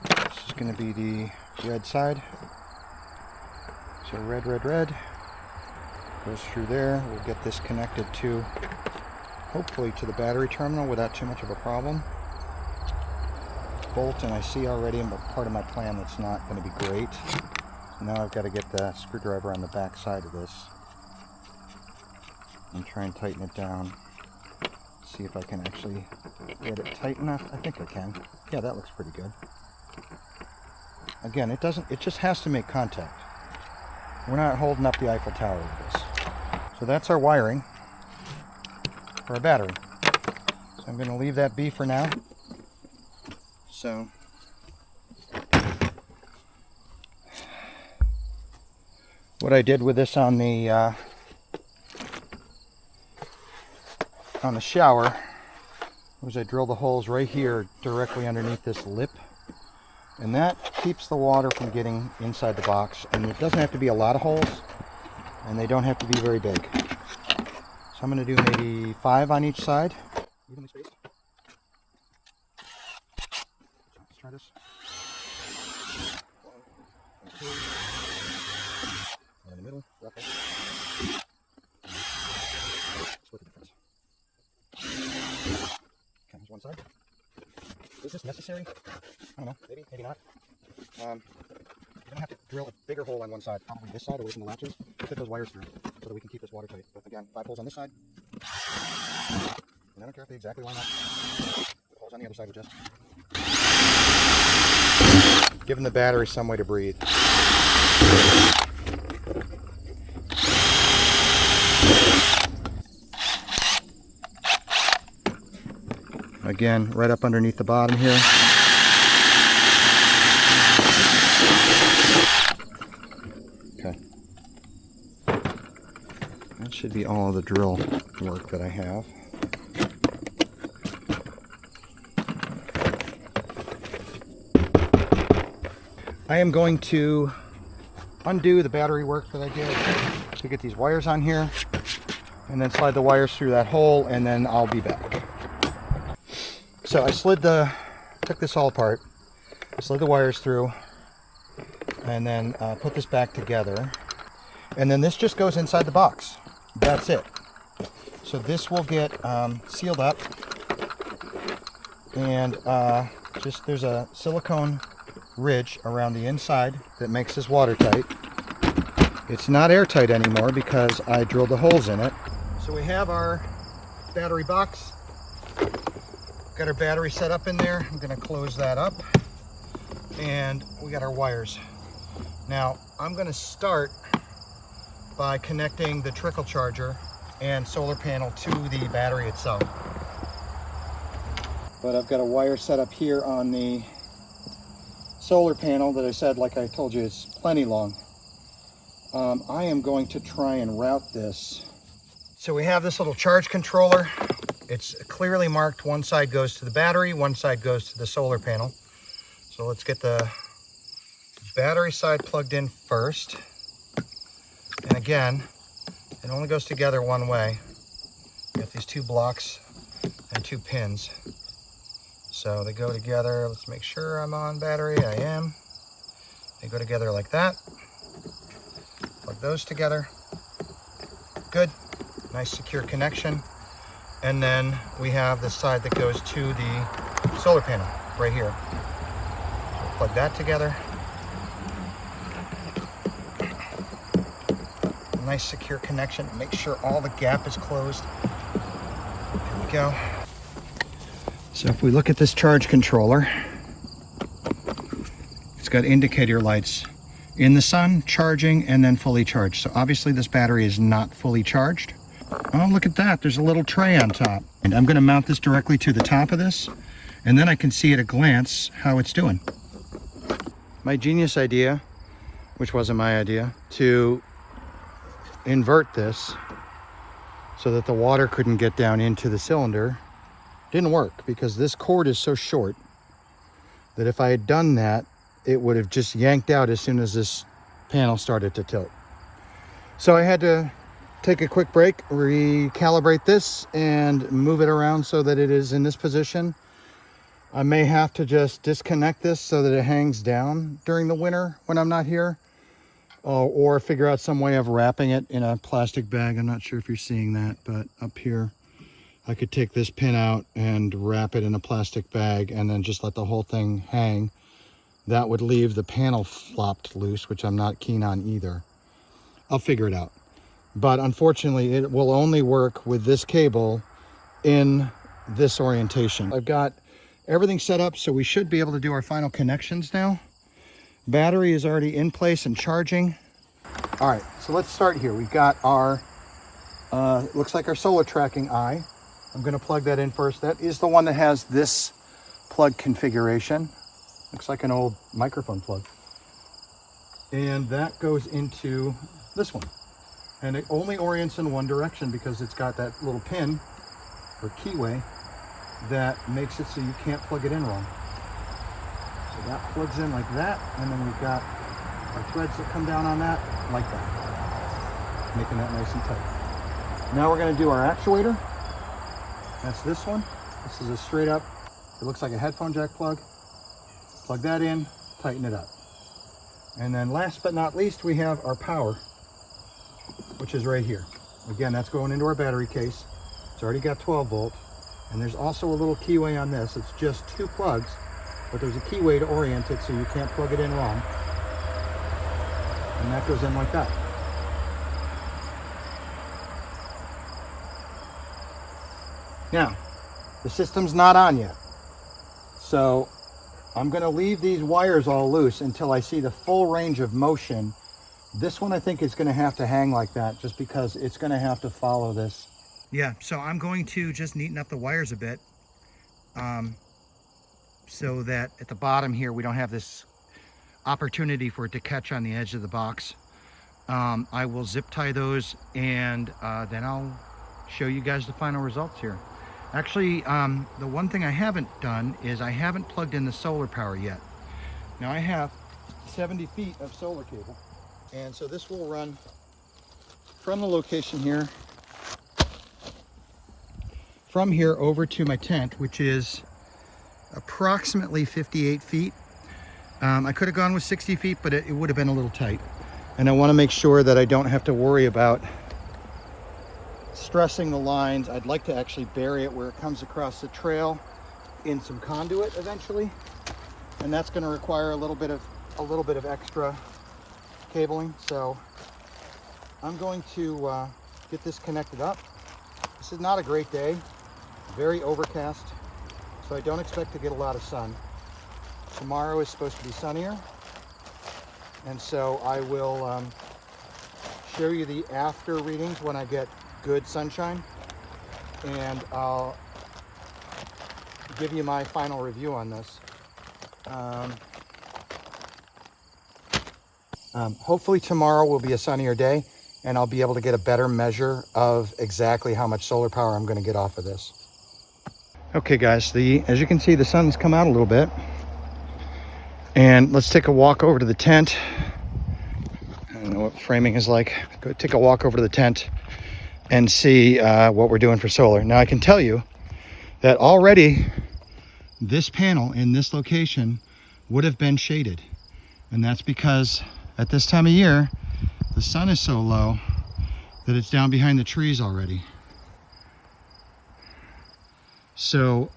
This is going to be the red side. So red, red, red. Goes through there. We'll get this connected to, hopefully, to the battery terminal without too much of a problem. Bolt, and I see already in part of my plan that's not going to be great. Now I've got to get the screwdriver on the back side of this and try and tighten it down. See if I can actually get it tight enough. I think I can. Yeah, that looks pretty good. Again, it just has to make contact. We're not holding up the Eiffel Tower with this. So that's our wiring for a battery. So I'm going to leave that be for now. So what I did with this on the shower was I drilled the holes right here directly underneath this lip, and that keeps the water from getting inside the box. And it doesn't have to be a lot of holes, and they don't have to be very big. So I'm going to do maybe 5 on each side, evenly spaced. Let's try this. 1, 2, and in the middle, roughly. Split the difference. Okay, here's one side. Is this necessary? I don't know, maybe not. You don't have to drill a bigger hole on one side, probably this side away from the latches. Put those wires through so that we can keep this watertight. But again, 5 holes on this side. And I don't care if they exactly line up. The holes on the other side will just giving the battery some way to breathe. Again, right up underneath the bottom here. Okay. That should be all of the drill work that I have. I am going to undo the battery work that I did to get these wires on here, and then slide the wires through that hole, and then I'll be back. So I took this all apart, slid the wires through, and then put this back together. And then this just goes inside the box. That's it. So this will get sealed up, and there's a silicone ridge around the inside that makes this watertight. It's not airtight anymore because I drilled the holes in it. So we have our battery box. Got our battery set up in there. I'm going to close that up, and we got our wires. Now I'm going to start by connecting the trickle charger and solar panel to the battery itself. But I've got a wire set up here on the solar panel that I said, like I told you, is plenty long. I am going to try and route this. So we have this little charge controller. It's clearly marked. One side goes to the battery, one side goes to the solar panel. So let's get the battery side plugged in first. And again, it only goes together one way. You got these 2 blocks and 2 pins. So they go together. Let's make sure I'm on battery. I am. They go together like that. Plug those together. Good. Nice secure connection. And then we have the side that goes to the solar panel right here. So we'll plug that together. Nice secure connection. Make sure all the gap is closed. There we go. So if we look at this charge controller, it's got indicator lights in the sun, charging, and then fully charged. So obviously this battery is not fully charged. Oh, look at that. There's a little tray on top. And I'm going to mount this directly to the top of this, and then I can see at a glance how it's doing. My genius idea, which wasn't my idea, to invert this so that the water couldn't get down into the cylinder, didn't work, because this cord is so short that if I had done that, it would have just yanked out as soon as this panel started to tilt. So I had to take a quick break, recalibrate this, and move it around so that it is in this position. I may have to just disconnect this so that it hangs down during the winter when I'm not here. or figure out some way of wrapping it in a plastic bag. I'm not sure if you're seeing that, but up here, I could take this pin out and wrap it in a plastic bag and then just let the whole thing hang. That would leave the panel flopped loose, which I'm not keen on either. I'll figure it out. But unfortunately, it will only work with this cable in this orientation. I've got everything set up, so we should be able to do our final connections now. Battery is already in place and charging. All right, so let's start here. We've got our, looks like our solar tracking eye. I'm gonna plug that in first. That is the one that has this plug configuration. Looks like an old microphone plug. And that goes into this one. And it only orients in one direction because it's got that little pin or keyway that makes it so you can't plug it in wrong. So that plugs in like that, and then we've got our threads that come down on that like that, making that nice and tight. Now we're going to do our actuator. That's this one. This is a straight up, it looks like a headphone jack plug. Plug that in, tighten it up. And then last but not least, we have our power, which is right here. Again, that's going into our battery case. It's already got 12 volt. And there's also a little keyway on this. It's just 2 plugs, but there's a keyway to orient it so you can't plug it in wrong. And that goes in like that. Now, the system's not on yet. So I'm gonna leave these wires all loose until I see the full range of motion. This one I think is gonna have to hang like that just because it's gonna have to follow this. Yeah, so I'm going to just neaten up the wires a bit so that at the bottom here we don't have this opportunity for it to catch on the edge of the box. I will zip tie those and then I'll show you guys the final results here. Actually, the one thing I haven't done is I haven't plugged in the solar power yet. Now I have 70 feet of solar cable, and so this will run from the location here, from here over to my tent, which is approximately 58 feet. I could have gone with 60 feet, but it would have been a little tight. And I want to make sure that I don't have to worry about stressing the lines. I'd like to actually bury it where it comes across the trail in some conduit eventually, and that's going to require a little bit of extra cabling. So I'm going to get this connected up. This is not a great day, very overcast, so I don't expect to get a lot of sun. Tomorrow is supposed to be sunnier, and so I will show you the after readings when I get good sunshine, and I'll give you my final review on this. Hopefully tomorrow will be a sunnier day and I'll be able to get a better measure of exactly how much solar power I'm going to get off of this. Okay guys, as you can see, the sun's come out a little bit, and let's take a walk over to the tent. I don't know what framing is like. Go take a walk over to the tent and see what we're doing for solar. Now I can tell you that already this panel in this location would have been shaded, and that's because at this time of year the sun is so low that it's down behind the trees already. So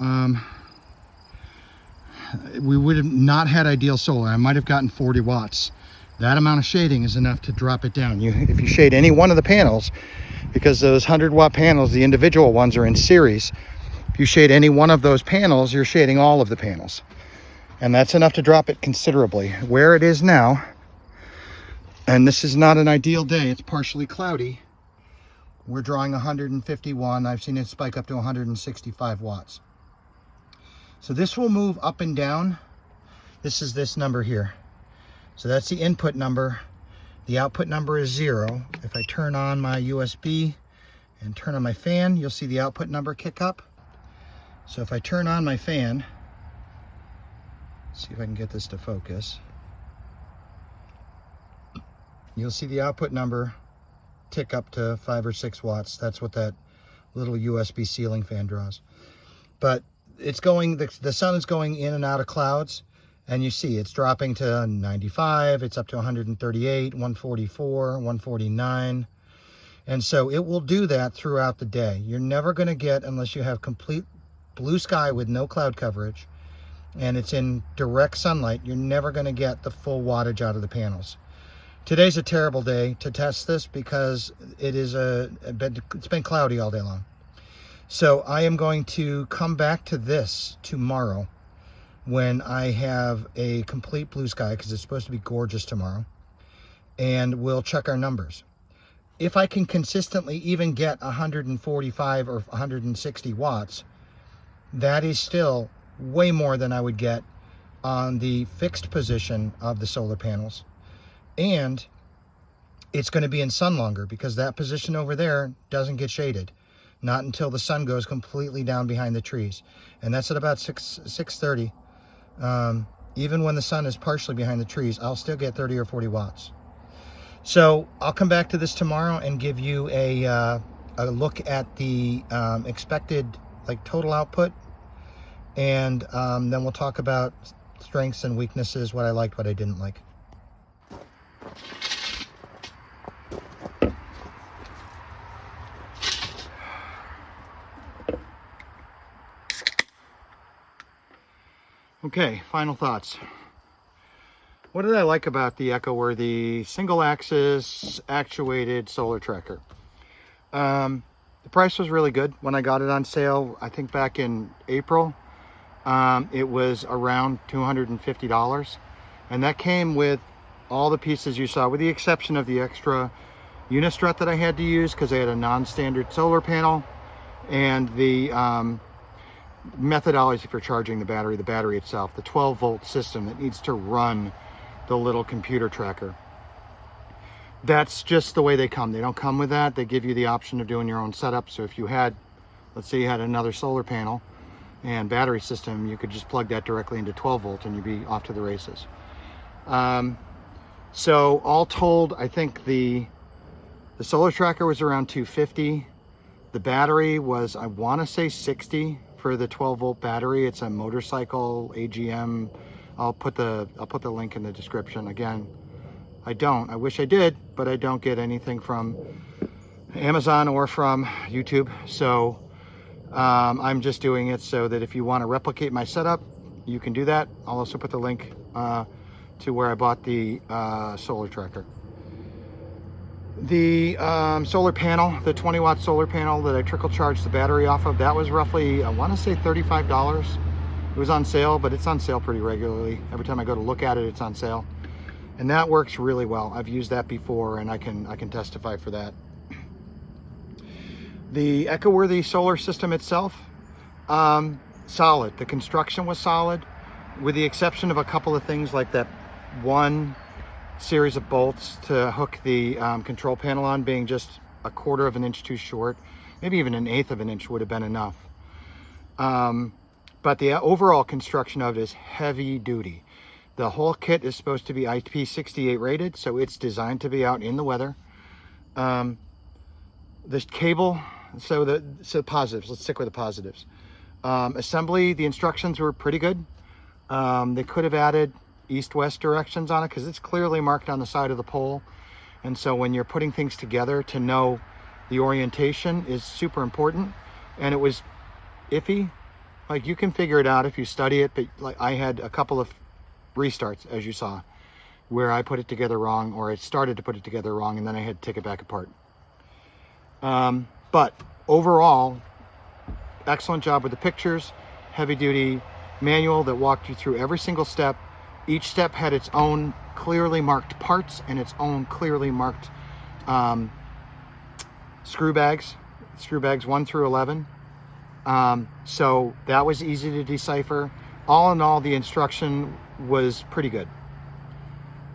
we would have not had ideal solar. I might have gotten 40 watts. That amount of shading is enough to drop it down. If you shade any one of the panels, because those 100-watt panels, the individual ones are in series, if you shade any one of those panels, you're shading all of the panels. And that's enough to drop it considerably. Where it is now, and this is not an ideal day, it's partially cloudy, we're drawing 151. I've seen it spike up to 165 watts. So this will move up and down. This is this number here. So that's the input number. The output number is 0. If I turn on my USB and turn on my fan, you'll see the output number kick up. So if I turn on my fan, see if I can get this to focus, you'll see the output number tick up to 5 or 6 watts. That's what that little USB ceiling fan draws. But it's going, the sun is going in and out of clouds, And you see it's dropping to 95, it's up to 138, 144, 149. And so it will do that throughout the day. You're never going to get, unless you have complete blue sky with no cloud coverage, and it's in direct sunlight, you're never going to get the full wattage out of the panels. Today's a terrible day to test this because it's been cloudy all day long. So I am going to come back to this tomorrow when I have a complete blue sky, because it's supposed to be gorgeous tomorrow, and we'll check our numbers. If I can consistently even get 145 or 160 watts, that is still way more than I would get on the fixed position of the solar panels. And it's going to be in sun longer, because that position over there doesn't get shaded, not until the sun goes completely down behind the trees. And that's at about 6:30. Even when the sun is partially behind the trees, I'll still get 30 or 40 watts. So I'll come back to this tomorrow and give you a look at the expected total output, and then we'll talk about strengths and weaknesses, what I liked, what I didn't like. Okay, final thoughts. What did I like about the Ecoworthy single axis actuated solar tracker? The price was really good when I got it on sale. I think back in April, it was around $250, and that came with all the pieces you saw, with the exception of the extra unistrut that I had to use because I had a non-standard solar panel, and the methodology for charging the battery itself, the 12-volt system that needs to run the little computer tracker. That's just the way they come. They don't come with that. They give you the option of doing your own setup. So if you had, let's say you had another solar panel and battery system, you could just plug that directly into 12 volt and you'd be off to the races. So all told, I think the solar tracker was around $250. The battery was, I want to say, $60 for the 12-volt battery. It's a motorcycle AGM. I'll put the link in the description. Again, I wish I did, but I don't get anything from Amazon or from YouTube. So I'm just doing it so that if you want to replicate my setup, you can do that. I'll also put the link to where I bought the solar tracker. The solar panel, the 20-watt solar panel that I trickle charged the battery off of, that was roughly, I want to say $35. It was on sale, but it's on sale pretty regularly. Every time I go to look at it, it's on sale. And that works really well. I've used that before, and I can testify for that. The Ecoworthy solar system itself, solid. The construction was solid, with the exception of a couple of things like that one series of bolts to hook the control panel on being just 1/4 of an inch too short. Maybe even 1/8 of an inch would have been enough. But the overall construction of it is heavy duty. The whole kit is supposed to be IP68 rated, so it's designed to be out in the weather. The cable, so positives, let's stick with the positives. Assembly, the instructions were pretty good. They could have added east-west directions on it because it's clearly marked on the side of the pole. And so when you're putting things together, to know the orientation is super important. And it was iffy. Like, you can figure it out if you study it, but like I had a couple of restarts, as you saw, where I put it together wrong, or I started to put it together wrong, and then I had to take it back apart. But overall, excellent job with the pictures, heavy-duty manual that walked you through every single step. Each step had its own clearly marked parts and its own clearly marked screw bags 1 through 11. So that was easy to decipher. All in all, the instruction was pretty good.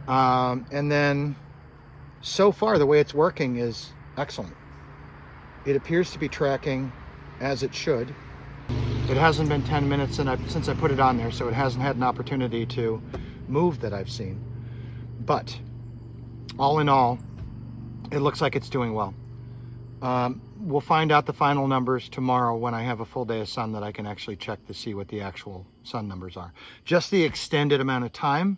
And then so far, the way it's working is excellent. It appears to be tracking as it should. It hasn't been 10 minutes since I put it on there, so it hasn't had an opportunity to move that I've seen. But all in all, it looks like it's doing well. We'll find out the final numbers tomorrow when I have a full day of sun that I can actually check to see what the actual sun numbers are. Just the extended amount of time,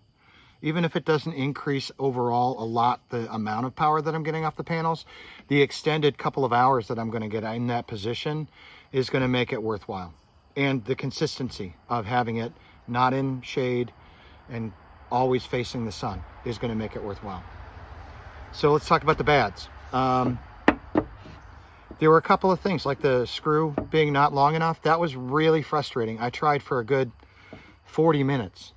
even if it doesn't increase overall a lot the amount of power that I'm getting off the panels, the extended couple of hours that I'm going to get in that position is going to make it worthwhile. And the consistency of having it not in shade and always facing the sun is going to make it worthwhile. So let's talk about the bads. There were a couple of things, like the screw being not long enough. That was really frustrating. I tried for a good 40 minutes,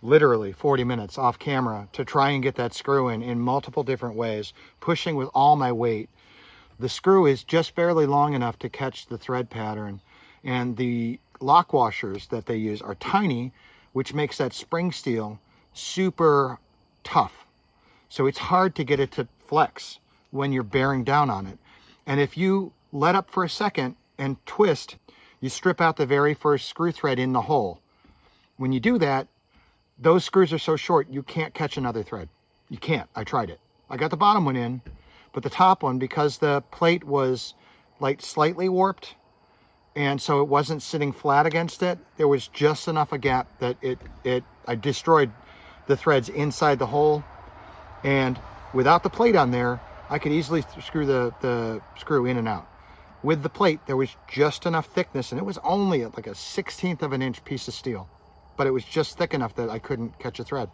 literally 40 minutes off camera, to try and get that screw in multiple different ways, pushing with all my weight. The screw is just barely long enough to catch the thread pattern, and the lock washers that they use are tiny, which makes that spring steel super tough. So it's hard to get it to flex when you're bearing down on it. And if you let up for a second and twist, you strip out the very first screw thread in the hole. When you do that, those screws are so short, you can't catch another thread. You can't. I tried it. I got the bottom one in, but the top one, because the plate was like slightly warped, and so it wasn't sitting flat against it, there was just enough a gap that I destroyed the threads inside the hole. And without the plate on there, I could easily screw the screw in and out. With the plate, there was just enough thickness, and it was only like a 1/16 of an inch piece of steel, but it was just thick enough that I couldn't catch a thread.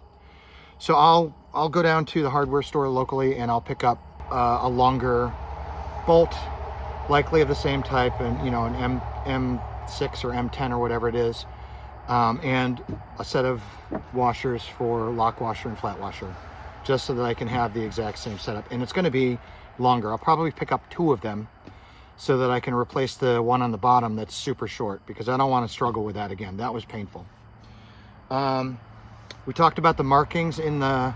So I'll go down to the hardware store locally, and I'll pick up a longer bolt, likely of the same type, and an M6 or M10 or whatever it is, and a set of washers for lock washer and flat washer, just so that I can have the exact same setup. And it's going to be longer. I'll probably pick up 2 of them so that I can replace the one on the bottom that's super short, because I don't want to struggle with that again. That was painful. We talked about the markings in the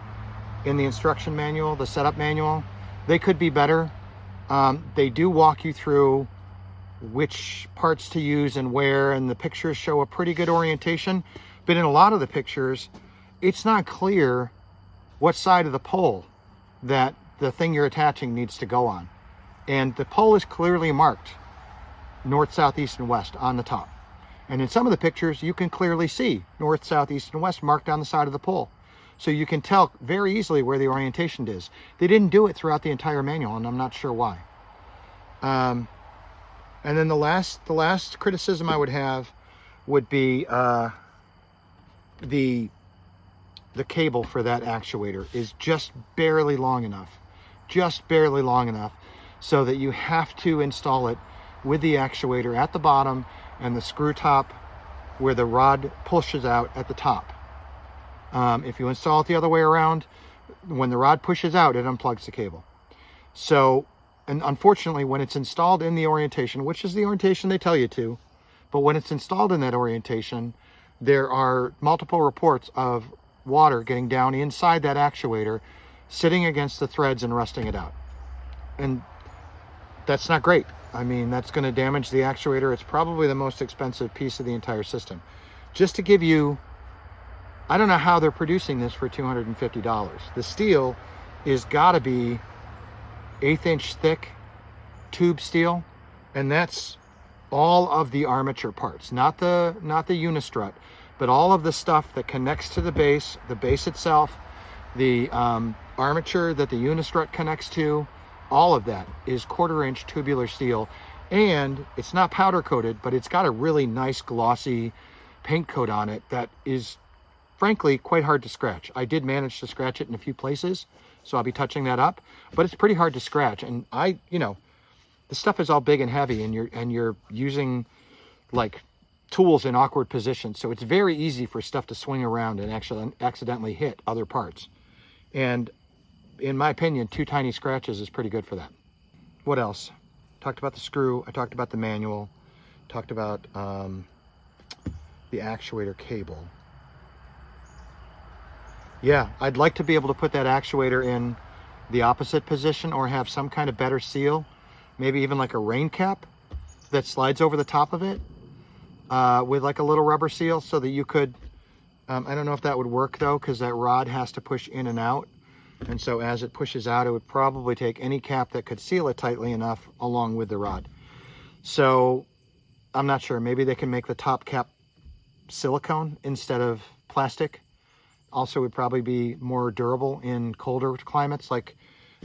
instruction manual, the setup manual. They could be better. They do walk you through which parts to use and where, and the pictures show a pretty good orientation. But in a lot of the pictures, it's not clear what side of the pole that the thing you're attaching needs to go on. And the pole is clearly marked north, south, east, and west on the top. And in some of the pictures, you can clearly see north, south, east, and west marked on the side of the pole. So you can tell very easily where the orientation is. They didn't do it throughout the entire manual, and I'm not sure why. And then the last criticism I would have would be the cable for that actuator is just barely long enough, so that you have to install it with the actuator at the bottom and the screw top where the rod pushes out at the top. If you install it the other way around, when the rod pushes out, it unplugs the cable. So, and unfortunately, when it's installed in the orientation, which is the orientation they tell you to, but when it's installed in that orientation, there are multiple reports of water getting down inside that actuator, sitting against the threads and rusting it out. And that's not great. I mean, that's going to damage the actuator. It's probably the most expensive piece of the entire system. Just to give you, I don't know how they're producing this for $250. The steel is got to be 1/8 inch thick tube steel, and that's all of the armature parts, not the unistrut, but all of the stuff that connects to the base itself, the armature that the unistrut connects to, all of that is 1/4 inch tubular steel. And it's not powder coated, but it's got a really nice glossy paint coat on it that is frankly quite hard to scratch. I did manage to scratch it in a few places, so I'll be touching that up, but it's pretty hard to scratch. And the stuff is all big and heavy, and you're using like tools in awkward positions, so it's very easy for stuff to swing around and actually accidentally hit other parts. And in my opinion, 2 tiny scratches is pretty good for that. What else? Talked about the screw. I talked about the manual. Talked about the actuator cable. Yeah, I'd like to be able to put that actuator in the opposite position, or have some kind of better seal, maybe even like a rain cap that slides over the top of it with like a little rubber seal, so that you could, I don't know if that would work though, because that rod has to push in and out. And so as it pushes out, it would probably take any cap that could seal it tightly enough along with the rod. So I'm not sure. Maybe they can make the top cap silicone instead of plastic. Also would probably be more durable in colder climates, like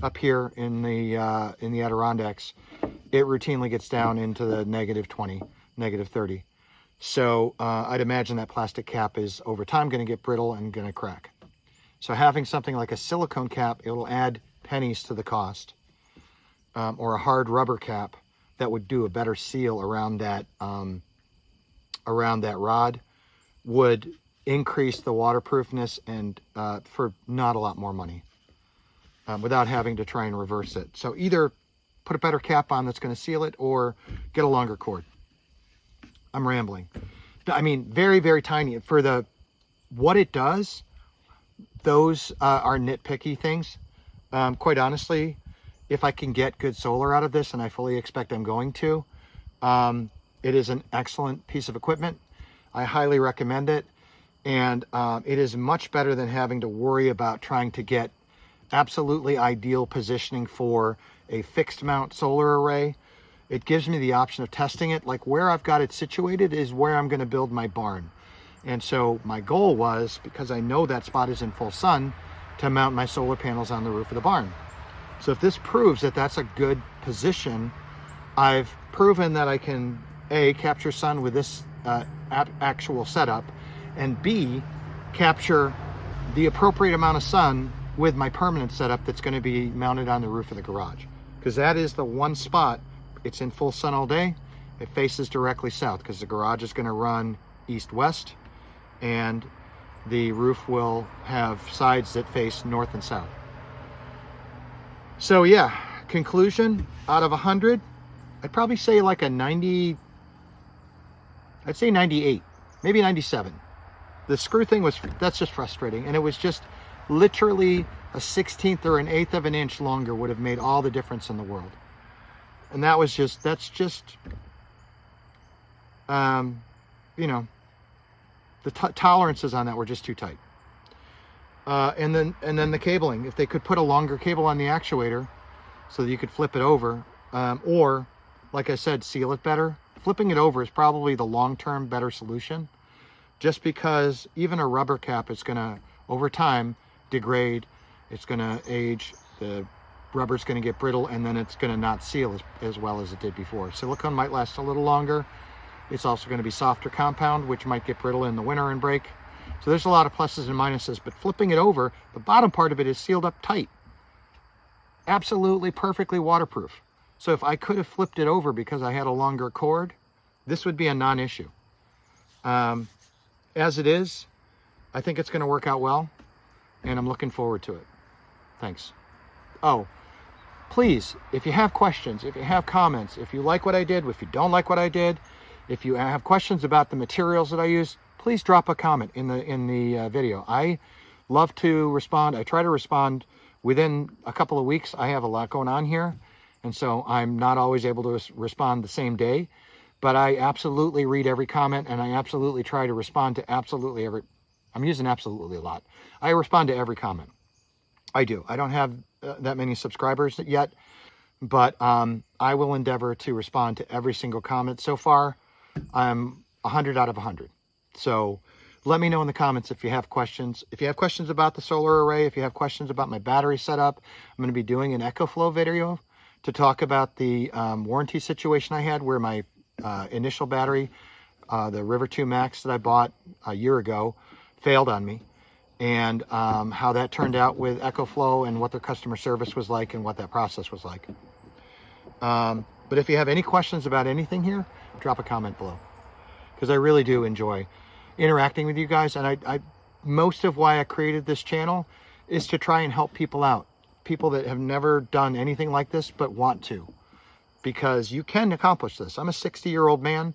up here in the Adirondacks. It routinely gets down into the -20, -30. So I'd imagine that plastic cap is over time going to get brittle and going to crack. So having something like a silicone cap, it will add pennies to the cost, or a hard rubber cap that would do a better seal around that rod would increase the waterproofness and for not a lot more money, without having to try and reverse it. So either put a better cap on that's going to seal it, or get a longer cord. I'm rambling. I mean, very, very tiny. For what it does, those are nitpicky things. Quite honestly, if I can get good solar out of this, and I fully expect I'm going to, it is an excellent piece of equipment. I highly recommend it. And it is much better than having to worry about trying to get absolutely ideal positioning for a fixed mount solar array. It gives me the option of testing it. Like where I've got it situated is where I'm going to build my barn. And so my goal was, because I know that spot is in full sun, to mount my solar panels on the roof of the barn. So if this proves that that's a good position, I've proven that I can A, capture sun with this actual setup, and B, capture the appropriate amount of sun with my permanent setup that's going to be mounted on the roof of the garage. Because that is the one spot, it's in full sun all day, it faces directly south, because the garage is going to run east-west, and the roof will have sides that face north and south. So yeah, conclusion, out of 100, I'd probably say like a 90, I'd say 98, maybe 97. The screw thing that's just frustrating. And it was just literally a 1/16 or an 1/8 of an inch longer would have made all the difference in the world. And that's just, you know, the tolerances on that were just too tight. And then the cabling, if they could put a longer cable on the actuator so that you could flip it over, or like I said, seal it better. Flipping it over is probably the long-term better solution, just because even a rubber cap is going to, over time, degrade. It's going to age. The rubber's going to get brittle, and then it's going to not seal as well as it did before. Silicone might last a little longer. It's also going to be softer compound, which might get brittle in the winter and break. So there's a lot of pluses and minuses, but flipping it over, the bottom part of it is sealed up tight. Absolutely perfectly waterproof. So if I could have flipped it over because I had a longer cord, this would be a non-issue. As it is, I think it's going to work out well, and I'm looking forward to it. Thanks. Oh, please, if you have questions, if you have comments, if you like what I did, if you don't like what I did, if you have questions about the materials that I use, please drop a comment in the video. I love to respond. I try to respond within a couple of weeks. I have a lot going on here, and so I'm not always able to respond the same day, but I absolutely read every comment, and I absolutely try to respond to absolutely every, I'm using absolutely a lot. I respond to every comment. I do. I don't have that many subscribers yet, but I will endeavor to respond to every single comment. So far, I'm 100 out of 100. So let me know in the comments if you have questions. If you have questions about the solar array, if you have questions about my battery setup, I'm going to be doing an Ecoflow video to talk about the warranty situation I had where my initial battery, the River 2 Max that I bought a year ago, failed on me, and how that turned out with Ecoflow and what their customer service was like and what that process was like. But if you have any questions about anything here, drop a comment below, because I really do enjoy interacting with you guys. And I most of why I created this channel is to try and help people out, people that have never done anything like this but want to, because you can accomplish this. I'm a 60-year-old man.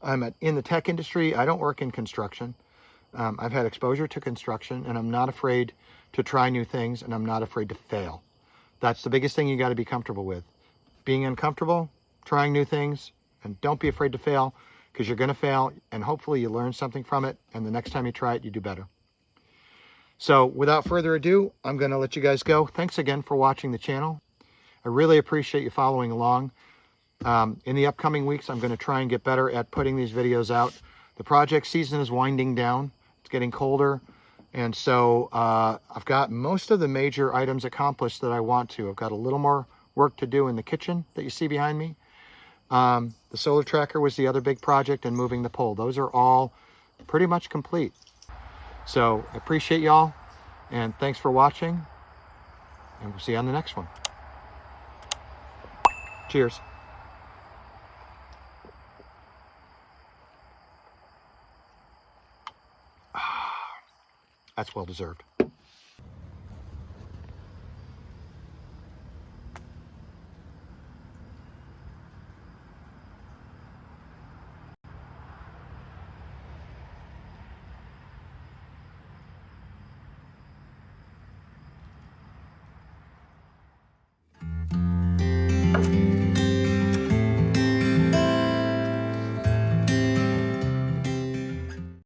I'm in the tech industry. I don't work in construction. I've had exposure to construction, and I'm not afraid to try new things, and I'm not afraid to fail. That's the biggest thing you got to be comfortable with. Being uncomfortable, trying new things, and don't be afraid to fail, because you're going to fail, and hopefully you learn something from it, and the next time you try it, you do better. So without further ado, I'm going to let you guys go. Thanks again for watching the channel. I really appreciate you following along. In the upcoming weeks, I'm going to try and get better at putting these videos out. The project season is winding down. It's getting colder. And so I've got most of the major items accomplished that I want to. I've got a little more work to do in the kitchen that you see behind me. The solar tracker was the other big project, and moving the pole. Those are all pretty much complete. So I appreciate y'all, and thanks for watching, and we'll see you on the next one. Cheers. That's well deserved.